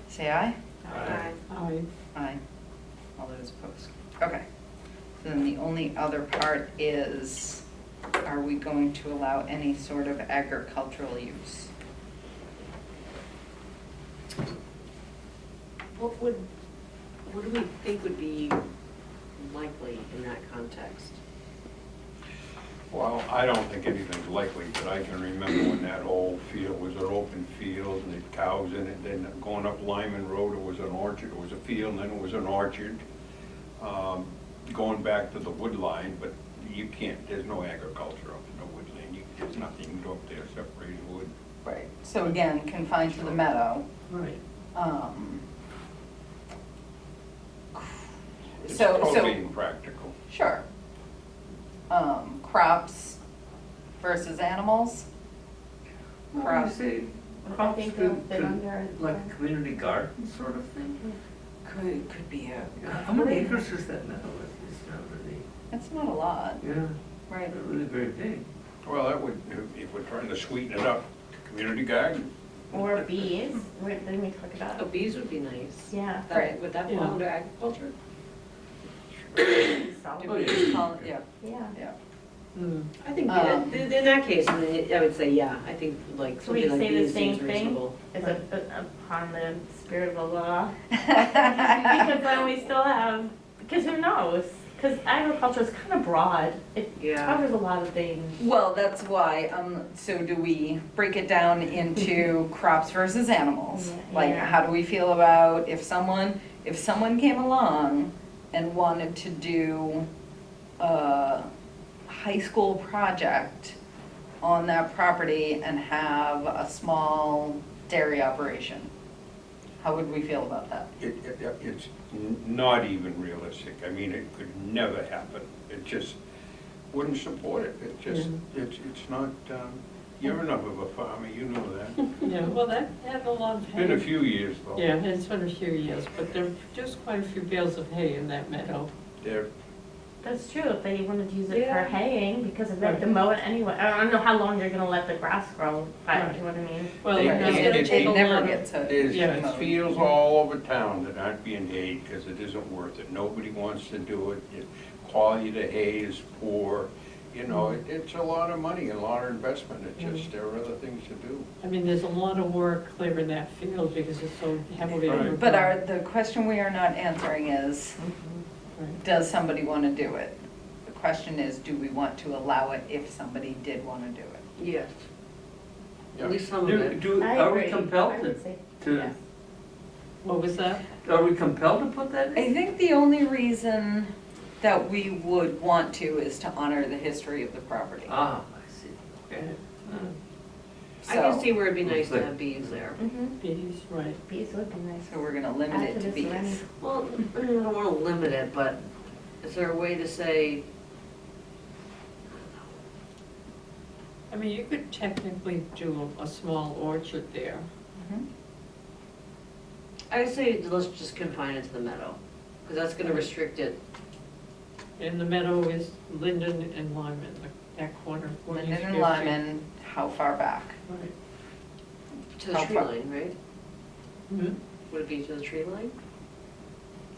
Say aye. Aye. Aye. All those opposed. Okay. So then the only other part is, are we going to allow any sort of agricultural use? What do we think would be likely in that context? Well, I don't think anything's likely, but I can remember when that whole field was an open field and the cows in it, then going up Lyman Road, it was an orchard, it was a field, and then it was an orchard. Going back to the wood line, but you can't, there's no agriculture up in the woodland, there's nothing you can do up there except raise wood. Right. So again, confined to the meadow. Right. It's So, totally impractical. sure. Crops versus animals? Well, you Crops. say I crops think they'll could, fit under. like a community garden sort of thing? Could be a. Yeah, how many acres is that meadow? It's not really, It's not a lot, yeah, right? not really very big. Well, that would, if we're trying to sweeten it up, community garden. Or bees, didn't we talk about? Oh, bees would be nice. Yeah. Right. Would that Yeah. fall under agriculture? Solid Do we waste. call it- Yeah, Yeah. yeah. Hmm. I think, in that case, I mean, I would say, yeah, I think like So we something like say the bees same seems thing? reasonable. Is upon the spirit of the law. Because then we still have, because who knows? Because agriculture is kind of broad. It Yeah. covers a lot of things. Well, that's why, so do we break it down into crops versus animals? Yeah. Like, Yeah. how do we feel about if someone came along and wanted to do a high school project on that property and have a small dairy operation? How would we feel about that? It's not even realistic. I mean, it could never happen. It just wouldn't support it. It just, it's not, You're enough of a farmer, you know that. Yeah, well, that had a lot of It's hay. been a few years though. Yeah, it's been a few years, but there produced quite a few bales of hay in that meadow. They're, That's true, if they wanted to use it Yeah. for haying, because if they have to mow it anyway, I don't know how long they're gonna let the grass grow, but Right. you know what I mean? Well, They- it's they- gonna they take a never lot get of, to. there's Yeah, it's- fields all over town that aren't being hayed because it isn't worth it. Nobody wants to do it. Quality of the hay is poor. You know, it's a lot of money and a lot of investment. It's just, there are other things to do. I mean, there's a lot of work clearing that field because it's so heavily Right. overgrown. But the question we are not answering is, Right. does somebody want to do it? The question is, do we want to allow it if somebody did want to do it? Yes. Yeah. At least some of Do, it. do, I are we agree. compelled I to, would say to, yes. What was that? are we compelled to put that in? I think the only reason that we would want to is to honor the history of the property. Ah, I see, okay. I can So- see where it'd be nice to have bees there. Mm-hmm, Bees, right. bees would be nice. So we're gonna limit Add it to this bees. around. Well, I don't wanna limit it, but is there a way to say, I mean, you could technically do a small orchard there. Mhm. I say let's just confine it to the meadow, because that's gonna restrict it. And the meadow is Linden and Lyman, that corner. where Linden used to and be a tree. Lyman, how far back? Right. To the How tree far? line, right? Hmm? Would it be to the tree line?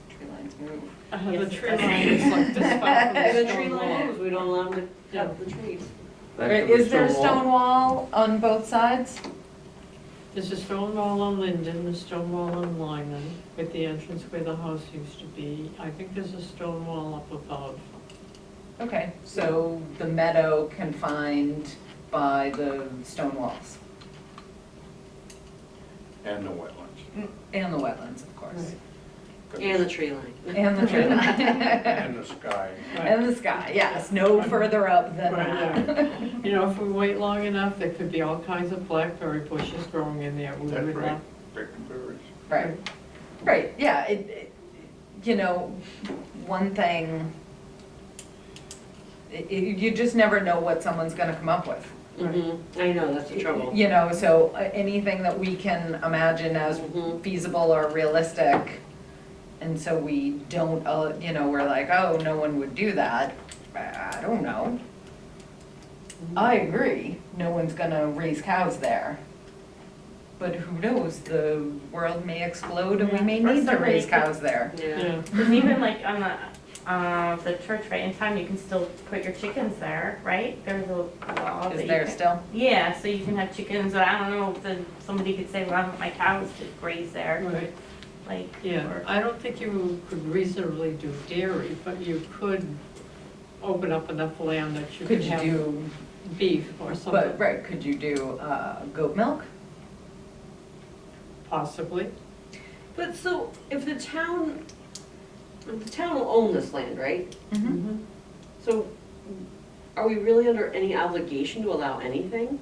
Tree lines move. The Yes, tree it does. line is like this far from The the tree stone line wall. moves, we don't allow them to Yeah. cut the trees. Back Right, to the is there a wall. stone wall on both sides? There's a stone wall on Linden, a stone wall on Lyman, with the entrance where the house used to be. I think there's a stone wall up above. Okay, so the meadow confined by the stone walls And the wetlands. and the wetlands, of course. Right. And the tree line. And the tree line. And the sky. And the sky, yes, no further up than Right, that. You know, if we wait long enough, there could be all kinds of blackberry bushes growing in there. We That's would right. not- Brackenberries. Right, right, yeah, you know, one thing, you just never know what someone's gonna come up with. I know, that's the trouble. You know, so anything that we can imagine as Mhm. feasible or realistic, and so we don't, you know, we're like, oh, no one would do that. I don't know. I agree, no one's gonna raise cows there. But who knows, the world may explode and we may Or need to somebody raise could- cows there. Yeah. Yeah, Because even like on the church right in town, you can still put your chickens there, right? There's a law that Is you there can- still? Yeah, so you can have chickens, I don't know, if somebody could say, well, I want my cows to graze there, right, like. yeah. or- I don't think you could reasonably do dairy, but you could open up enough land that you Could could you have do, beef or something, but, right, could you do goat milk? possibly. But so, if the town will own this land, right? Mm-hmm. So, are we really under any obligation to allow anything?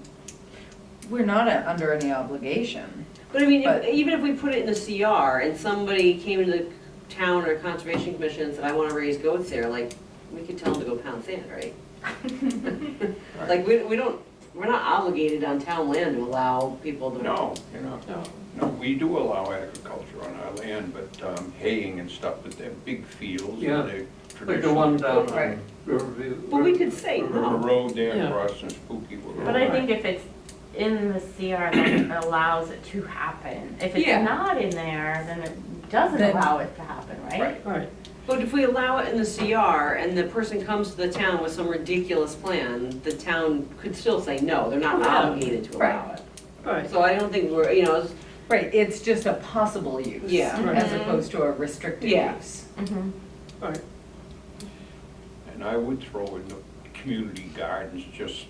We're not under any obligation. But I mean, But- even if we put it in the CR and somebody came into the town or conservation commission and said, I wanna raise goats there, like, we could tell them to go pound sand, right? Like, we don't, we're not obligated on town land to allow people to. No, you know, No, no, we do allow agriculture on our land, but haying and stuff, but they're big fields Yeah. and they're Like the one traditional. down Right. on Riverview. But we could say River no. Road there Yeah. across and Spooky Road. But I think if it's in the CR, then it allows it to happen. If it's Yeah. not in there, then it doesn't Then- allow it to happen, right? right. But if we allow it in the CR and the person comes to the town with some ridiculous plan, the town could still say no, they're not Yeah. obligated to allow it. Right, So I don't think we're, it's, Right, it's just a possible use. Yeah. As Mhm. opposed to a restricted Yeah. use. Mm-hmm. right. And I would throw in the community gardens, just,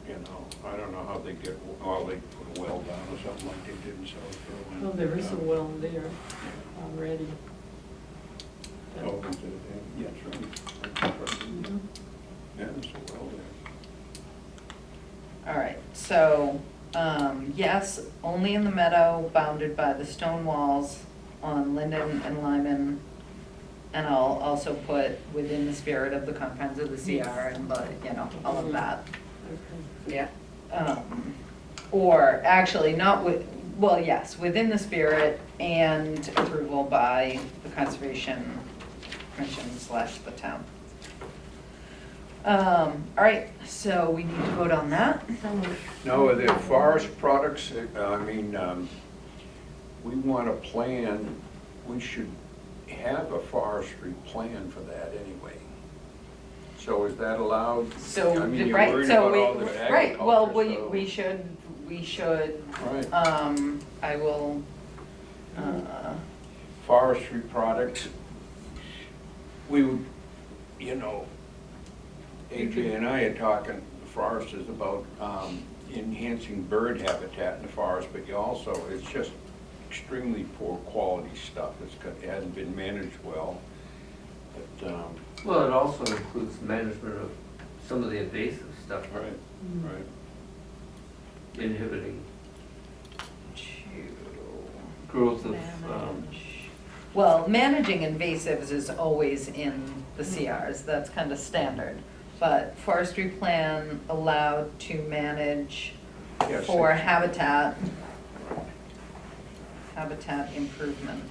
you know, I don't know how they get, well, they put a well down or something like they did in Southfield. Well, there is a well there already. Oh, is it? Yeah, that's right. Mhm. Yeah, there's a well there. All right, so, yes, only in the meadow bounded by the stone walls on Linden and Lyman. And I'll also put within the spirit of the confines of the CR and, you know, all of that. Okay. yeah. Or actually not with, well, yes, within the spirit and approval by the Conservation Commission / the town. All right, so we need to vote on that. No, are there forest products, we want a plan, we should have a forestry plan for that anyway. So is that allowed? So, I mean, you're right, worried so about all the right, well, agriculture, so- we should, Right. I will, Forestry products, we would, you know, AJ and I are talking, foresters, about enhancing bird habitat in the forest, but you also, it's just extremely poor quality stuff. It hasn't been managed well. But, Well, it also includes management of some of the invasive stuff, right, right. inhibiting to growth of, manage. Well, managing invasives is always in the CRs, that's kind of standard. But forestry plan allowed to manage Yes, for it's- habitat improvement.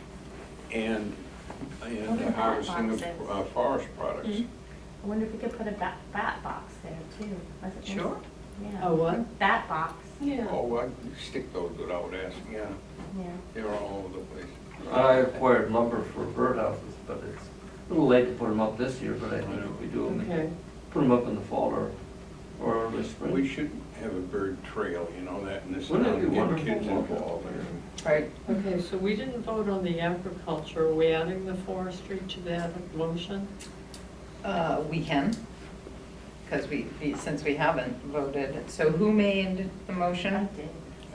And What the are harvesting bat of forest products. I wonder if we could put a bat box there too. Was it- Sure. Yeah. A what? Bat box, Yeah. Oh, I can stick those without asking, yeah, yeah. they're all over the place. I acquired lumber for birdhouses, but it's a little late to put them up this year, but I think if we do them, Okay. put them up in the fall or early spring. We should have a bird trail, you know, that in this Wouldn't it town, be get wonderful? kids involved. Right. Okay, so we didn't vote on the agriculture. Are we adding the forestry to that motion? We can, because since we haven't voted. So who made the I motion? did.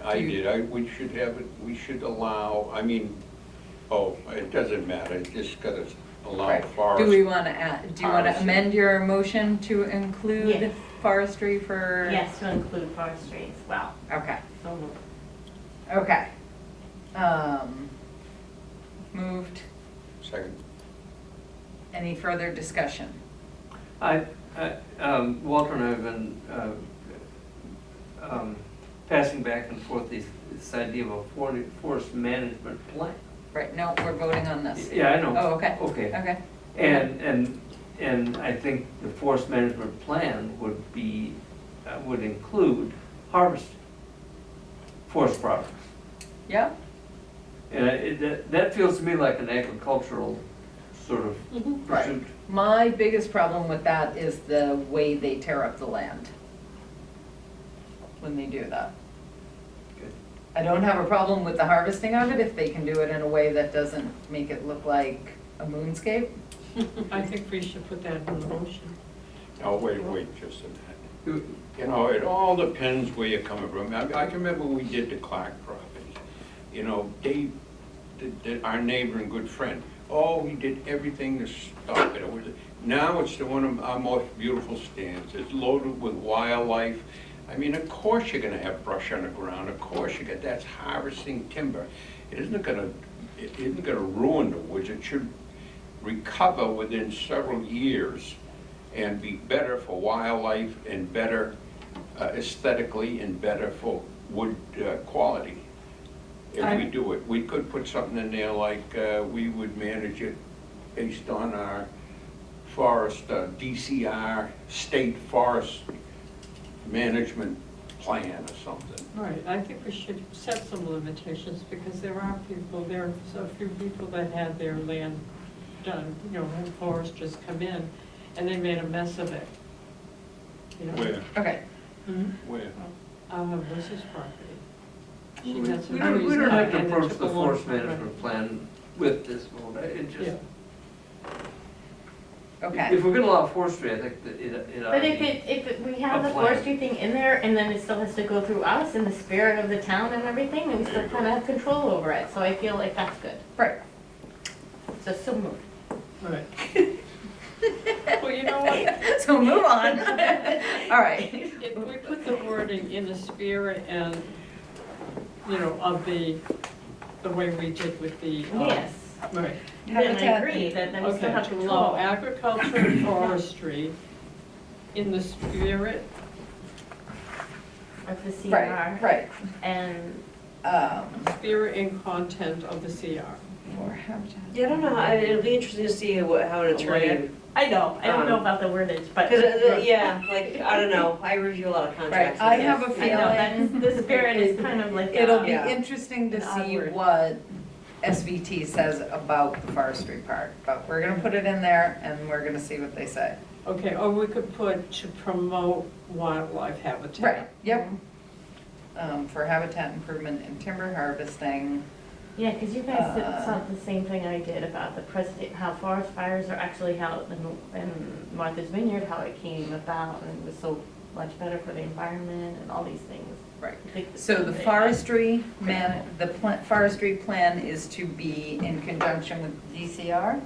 I did, we should have it, we should allow, it doesn't matter, it just gotta allow Right. forest. Do we want to add, do you want to Harvesting. amend your motion to include Yes. forestry for? Yes, to include forestry as well. Okay, So moved. okay. Moved. Second. Any further discussion? Walter and I have been passing back and forth this idea of a forest management plan. Right, no, we're voting on this. Yeah, I know. Oh, okay. Okay. Okay. And I think the forest management plan would be, would include harvesting forest products. Yeah, And that feels to me like an agricultural sort of right. pursuit. My biggest problem with that is the way they tear up the land when they do that. Good. I don't have a problem with the harvesting of it if they can do it in a way that doesn't make it look like a moonscape. I think we should put that in the motion. Oh, wait just a minute. You know, it all depends where you're coming from. I can remember when we did the Clark property. You know, Dave, our neighbor and good friend, he did everything to stop it. Now it's one of our most beautiful stands. It's loaded with wildlife. I mean, of course you're gonna have brush on the ground. Of course that's harvesting timber. It isn't gonna ruin the woods. It should recover within several years and be better for wildlife and better aesthetically and better for wood quality. If we do it, we could put something in there like we would manage it based on our forest, DCR, state forest management plan or something. Right, I think we should set some limitations because there are so few people that had their land done, had foresters come in and they made a mess of it. Where? Okay. Where? Liz's property. She We had some don't trees have to cut and it approach took the a long forest time. management plan with this vote. It just, Yeah. Okay. if we're gonna allow forestry, I think that it ought But to if we have a the plan. forestry thing in there and then it still has to go through us in the spirit of the town and everything, then we still kind of have control over it. So I feel like that's good. Right. So moved. Right. Well, you know what? So move on. All right. If we put the wording in the spirit and, of the way we did with the. Yes. Right. Then I Habitat. agree that then we still Okay, have to allow control. agriculture and forestry in the spirit of the CR. Right, right. And Spirit and content of the CR. For habitat. Yeah, I don't know, it'll be interesting to see how an attorney, I don't know about the wordage, but. because, yeah, like, I don't know, I review a lot of contracts. Right, I and have a it's- I know, feeling. the spirit is kind of like. It'll be Yeah. interesting to An odd see word. what SVT says about the forestry part, but we're gonna put it in there and we're gonna see what they say. Okay, or we could put to promote wildlife habitat. Right, yep. For habitat improvement and timber harvesting. Yeah, because you guys saw the same thing I did about the president, how forest fires are actually how, in Martha's Vineyard, how it came about, and it was so much better for the environment and all these things. Right. I think So the forestry forestry plan is to be in conjunction with DCR?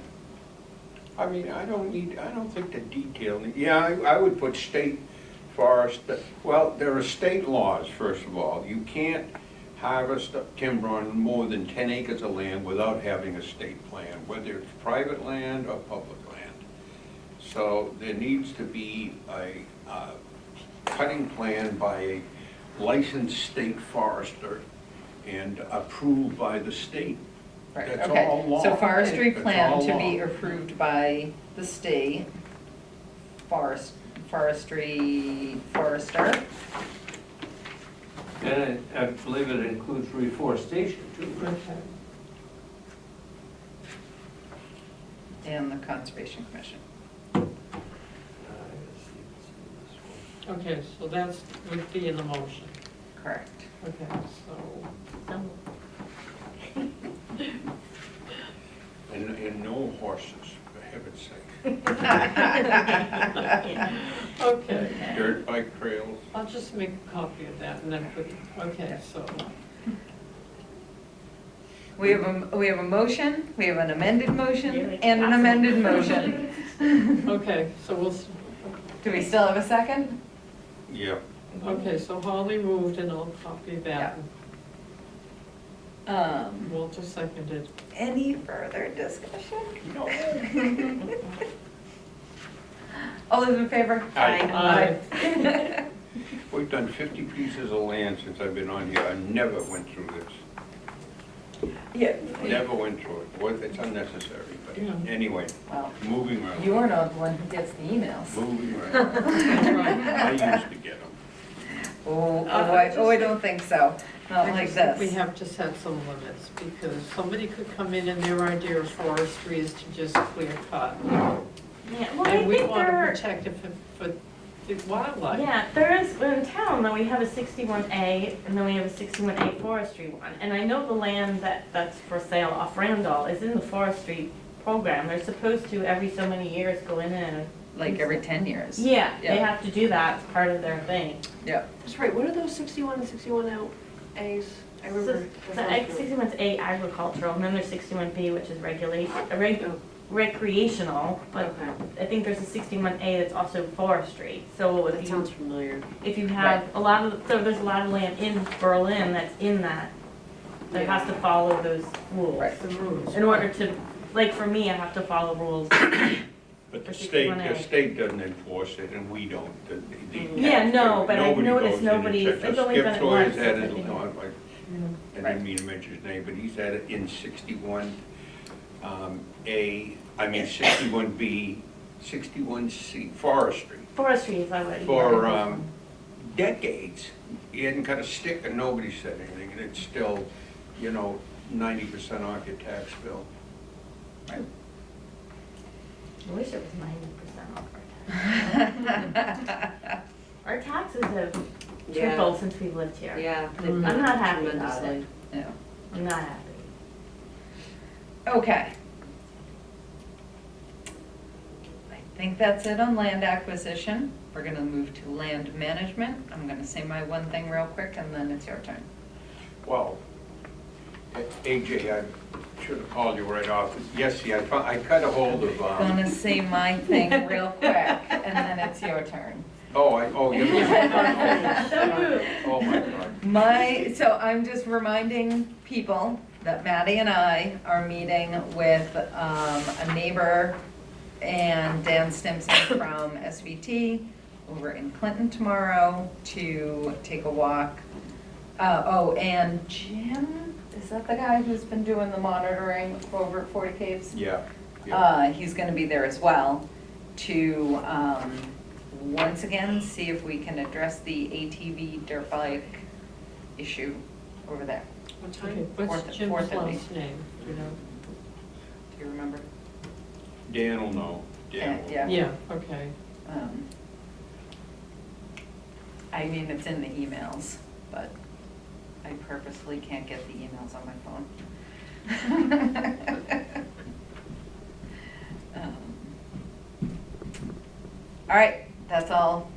I mean, I don't think the detail, yeah, I would put state forest, well, there are state laws, first of all. You can't harvest timber on more than 10 acres of land without having a state plan, whether it's private land or public land. So there needs to be a cutting plan by a licensed state forester and approved by the state. Right, That's okay. all law. So forestry That's plan all to be law. approved by the state forester. And I believe it includes reforestation too. Okay. And the Conservation Commission. Okay, so that's, would be in the motion. Correct. Okay, so, And no horses, for heaven's sake. okay. Dirt bike trails. I'll just make a copy of that and then put, okay, so, We have a motion, we have an amended motion, and an amended motion. okay, so we'll, Do we still have a second? Yeah. okay, so Holly moved and I'll copy that. Walter seconded. Any further discussion? No. All those in favor? Aye. We've done 50 pieces of land since I've been on here. I never went through this. Yeah. Never went through it. Well, it's unnecessary, but Yeah. anyway, Well, moving right you're not the one who gets the emails. Moving right That's right. I used to get them. Oh, I don't think so. Not I like just think we this. have to set some limits, because somebody could come in and their idea of forestry is to just clear cut. Yeah, well, I And we think want to there, protect it for the wildlife. yeah, there is, in town, though, we have a 61A, and then we have a 61A forestry one. And I know the land that's for sale off Randall is in the forestry program. They're supposed to, every so many years, go in and. Like every 10 years. Yeah, Yeah. they have to do that, it's part of their thing. Yeah. That's right, what are those 61 and 61 out A's? I remember. So 61's A, agricultural, and then there's 61B, which is recreational, but Okay. I think there's a 61A that's also forestry. So That if sounds you, familiar. if you have a lot of, so there's a lot of land in Berlin that's in that has to follow those rules. Right. The rules. In order to, like for me, I have to follow rules. But For the state 61A. doesn't enforce it, and we don't. Yeah, no, but I've noticed goes in and nobody- checks. they've only done it Skip Troy's once, had I it, think. I didn't mean to mention his name, but he's had it in 61, 61B, 61C, forestry. Forestry is what I For decades. He hadn't cut a stick and nobody said anything, and it's still, 90% off your tax bill. I wish it was 90% off our taxes. Our taxes have Yeah. tripled since we've lived here. Yeah. I'm not happy about tremendously. Yeah. I'm not happy. Okay. I think that's it on land acquisition. We're gonna move to land management. I'm gonna say my one thing real quick and then it's your turn. Well, AJ, I should have called you right off. Yes, see, I cut a hold of, Gonna say my thing real quick and then it's your turn. you oh my God. So I'm just reminding people that Maddie and I are meeting with a neighbor and Dan Stimson from SVT over in Clinton tomorrow to take a walk. Oh, and Jim, is that the guy who's been doing the monitoring over at 40 Caves? Yeah, yeah. He's gonna be there as well to, once again, see if we can address the ATV dirt bike issue over there. What Okay, time? what's Fourth- Jim's 4:30. last name, do you know? Do you remember? Dan will know. Dan will. Yeah. Yeah, okay. I mean, it's in the emails, but I purposely can't get the emails on my phone. All right, that's all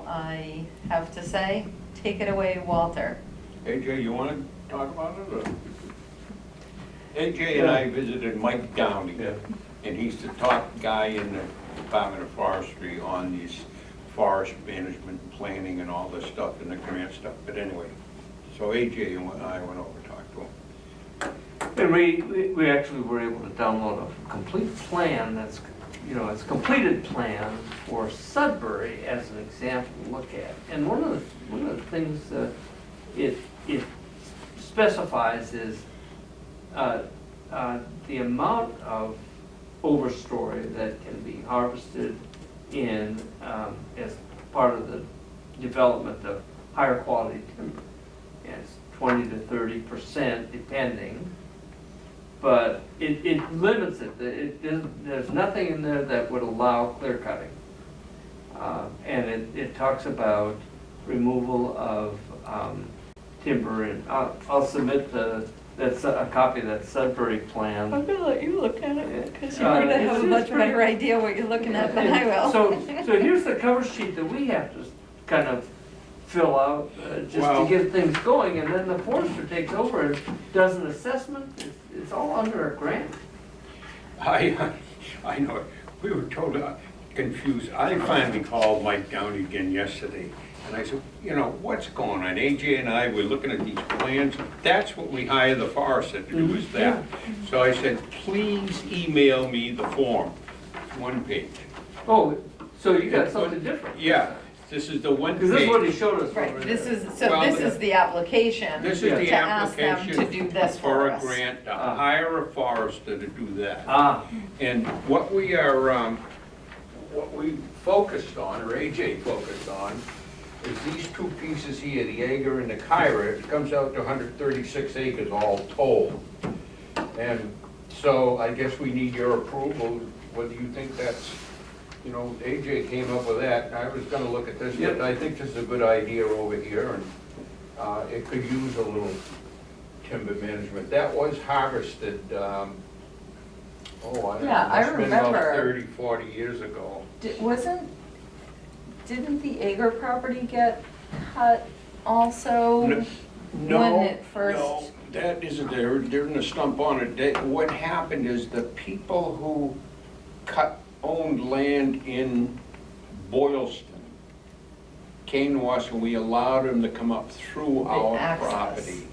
I have to say. Take it away, Walter. AJ, you want to talk about it, or? AJ and I visited Mike Downey, Yeah. and he's the top guy in the Department of Forestry on these forest management and planning and all this stuff and the grant stuff, but anyway. So AJ and I went over and talked to him. And we actually were able to download a complete plan that's, it's a completed plan for Sudbury as an example to look at. And one of the things it specifies is the amount of overstory that can be harvested in as part of the development of higher quality timber. And it's 20 to 30% depending. But it limits it. There's nothing in there that would allow clear cutting. And it talks about removal of timber, and I'll submit that's a copy of that Sudbury plan. I'm gonna let you look at it, because you're Uh, gonna have a it's much pretty- better idea what you're looking at than I will. So here's the cover sheet that we have to kind of fill out just Well- to get things going, and then the forester takes over and does an assessment. It's all under a grant. I know, we were totally confused. I finally called Mike Downey again yesterday, and I said, what's going on? AJ and I were looking at these plans. That's what we hire the forester to do, is that. So I said, please email me the form, one page. Oh, so you got something different? Yeah, this is the one Because this is what he page. showed us Right, over this there. is, so Well, this is the application This is the to ask them to application do this for for a us. grant, to hire a forester to do that. Ah, And what we are, what we focused on, or AJ focused on, is these two pieces here, the Jaeger and the Kyra. It comes out to 136 acres all told. And so I guess we need your approval, whether you think that's, AJ came up with that. I was gonna look at this, but I think this is a good idea over here, and it could use a little timber management. That was harvested, I don't know, Yeah, I it's been about remember. 30, 40 years ago. Didn't the Ager property get cut also? No, When it first- no, that isn't there, there isn't a stump on it. What happened is the people who owned land in Boylston came to us and we allowed them to come up through The our access. property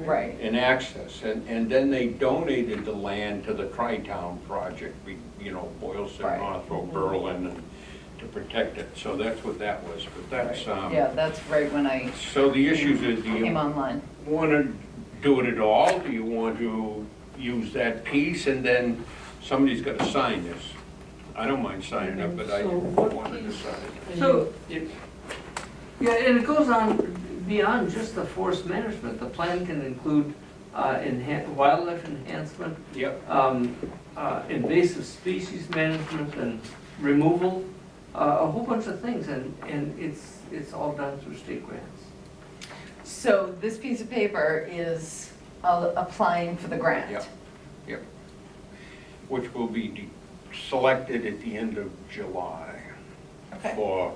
Right, and access. And then they donated the land to the Tri-Town project, Boylston, Right. Northrop, Berlin, and to protect it. So that's what that was, but that's, yeah, that's right when I so the issues is, do came you online. want to do it at all? Do you want to use that piece and then somebody's got to sign this? I don't mind signing it, but I So what wanted to piece sign it. so, yeah, and it goes on beyond just the forest management. The plan can include wildlife enhancement, Yep, invasive species management and removal, a whole bunch of things, and it's all done through state grants. So this piece of paper is applying for the grant? Yep. yep. Which will be selected at the end of July Okay. for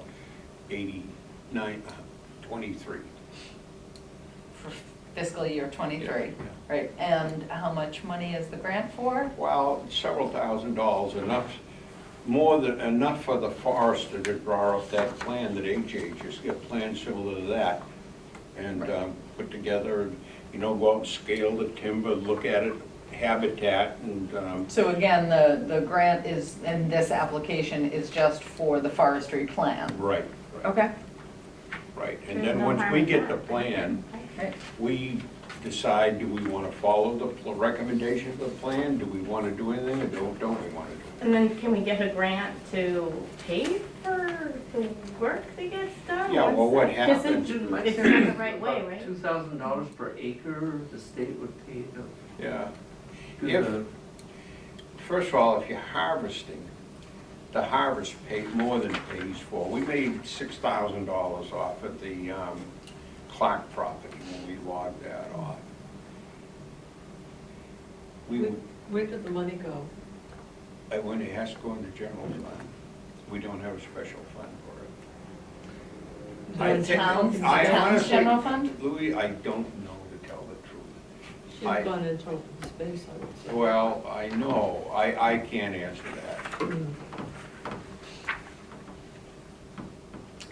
23. For fiscal year '23, Yeah. right? And how much money is the grant for? Well, several $1,000s, enough for the forester to draw up that plan that AJ just get a plan similar to that. And put together, go out and scale the timber, look at it, habitat and, So again, the grant is, and this application is just for the forestry plan? right, Okay. right. And There's then no once harm we in get the that. plan, Right. we decide, do we want to follow the recommendations of the plan? Do we want to do anything or don't we want to do it? And then can we get a grant to pay for the work that gets done? Yeah, well, what Because happens- it's not the right way, right? $2,000 per acre, the state would pay to Yeah. do If- the. First of all, if you're harvesting, the harvest pays more than it pays for. We made $6,000 off of the Clark property when we logged that off. Where did the money go? When it has to go in the general fund, we don't have a special fund for it. The I think- town's I honestly- general fund? Louis, I don't know to tell the truth. Should have gone into open space, I would say. Well, I know, I can't answer that. Mm.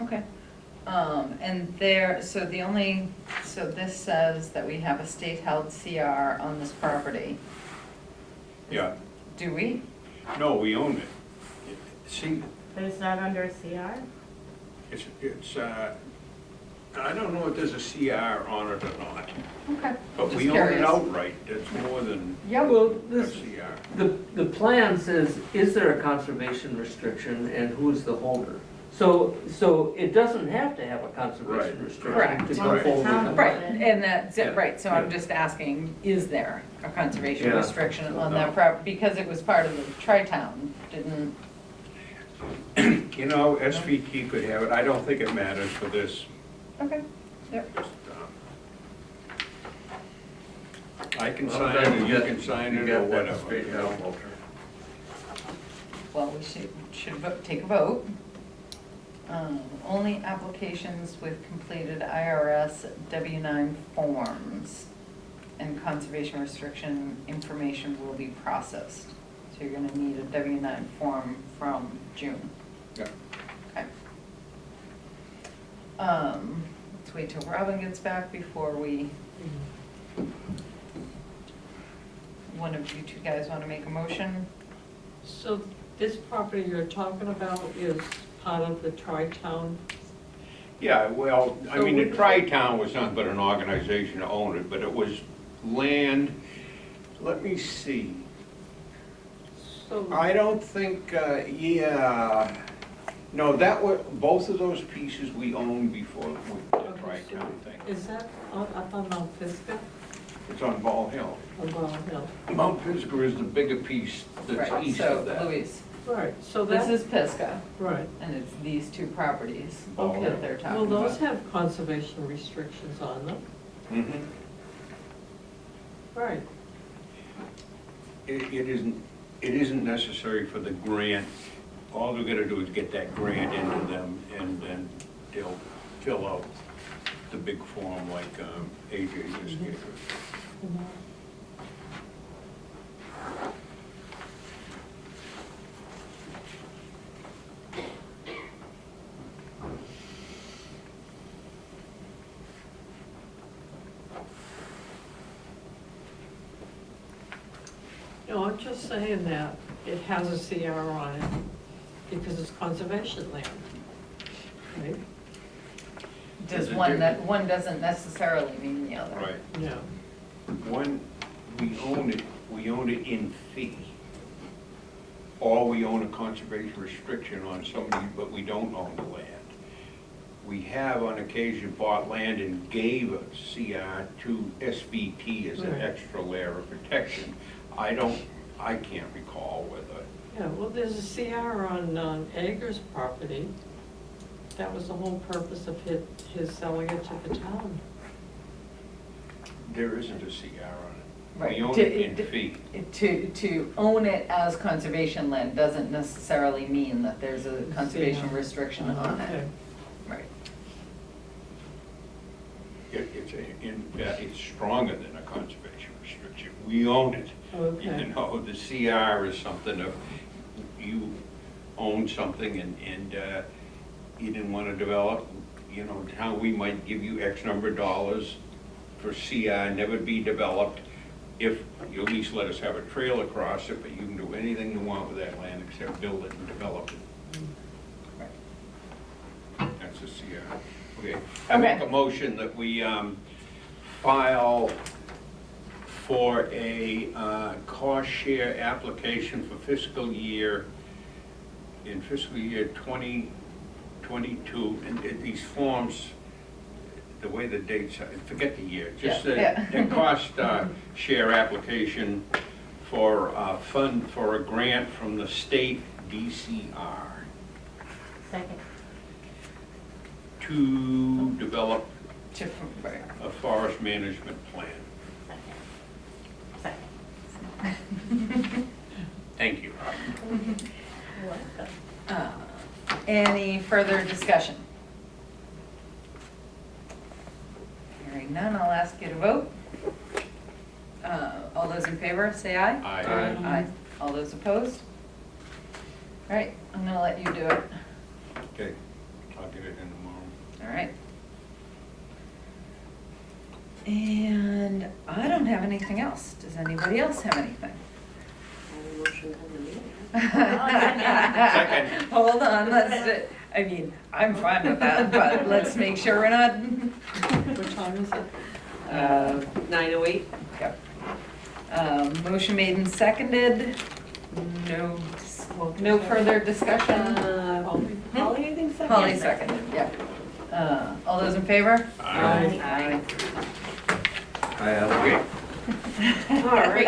Okay. And there, so the only, so this says that we have a state-held CR on this property. Yeah, Do we? no, we own it. See, But it's not under a CR? it's, I don't know if there's a CR on it or not, Okay. but Just we own it curious. outright, it's more than Yep. Well, a this, CR. the plan says, is there a conservation restriction and who's the holder? So it doesn't have to have a conservation Right. restriction Correct. to As go long as the forward. town with Right, it. and that's it, Yeah. right, so I'm Yeah. just asking, is there a conservation Yeah. restriction on No. that property? Because it was part of the tri-town, didn't, You know, SVT could have it, I don't think it matters for this. okay, yep. Just, I can Well, sign then it, you you got- can sign you it, got or that whatever. straightened out, Walter. Well, we should take a vote. Only applications with completed IRS W-9 forms and conservation restriction information will be processed. So you're gonna need a W-9 form from June. Yeah. Okay. Let's wait till Robin gets back before we, one of you two guys wanna make a motion? So this property you're talking about is part of the tri-town? Yeah, well, I So mean, the we- Tri-Town was nothing but an organization to own it, but it was land, let me see. So, I don't think, yeah, no, that was, both of those pieces we owned before with the Okay, Tri-Town thing. is that up on Mount Pisgah It's on Ball Hill. or Ball Hill? Mount Pisgah is the bigger piece that's Right, east so of that. Louise, Right, so this that, is Pisgah, right, and it's these two properties Okay. that they're talking well, about. those have conservation restrictions on them, Mhm. right. It isn't necessary for the grant. All we gotta do is get that grant into them, and then they'll fill out the big form like AJ just gave us. No, I'm just saying that it has a CR on it because it's conservation land, right? Does Is it one, different? that, one doesn't necessarily mean the other. Right. Yeah. One, we own it in fee. Or we own a conservation restriction on somebody, but we don't own the land. We have on occasion bought land and gave a CR to SVT as an Right. extra layer of protection. I can't recall whether, Yeah, well, there's a CR on Agers property. That was the whole purpose of his selling it to the town. there isn't a CR on it. Right. We own To- it in fee. To own it as conservation land doesn't necessarily mean that there's a conservation Yeah. restriction on Okay. it. Right. In fact, it's stronger than a conservation restriction. We own it. Okay. You know, the CR is something of, you own something and you didn't want to develop, you know, how we might give you X number of dollars for CR, never be developed. if you at least let us have a trail across it, but you can do anything you want with that land except build it and develop it. That's the CR. Okay, I make a motion that we file for a cost share application for fiscal year 2022, and these forms, the way the dates are, forget the year, just the cost share application for a fund, for a grant from the state DCR Second. to develop Right. a forest management plan. Second. Thank you. Any further discussion? Hearing none, I'll ask you to vote. All those in favor, say aye. Aye. Aye. All those opposed? All right, I'm gonna let you do it. Okay, I'll get it in tomorrow. All right. And I don't have anything else. Does anybody else have anything? Second. Hold on, I mean, I'm fine with that, but let's make sure we're not. What time is it? 9:08? Yep. Motion made and seconded. No further discussion. Holly, I think so. Holly seconded, yep. All those in favor? Aye. Aye. I have All right.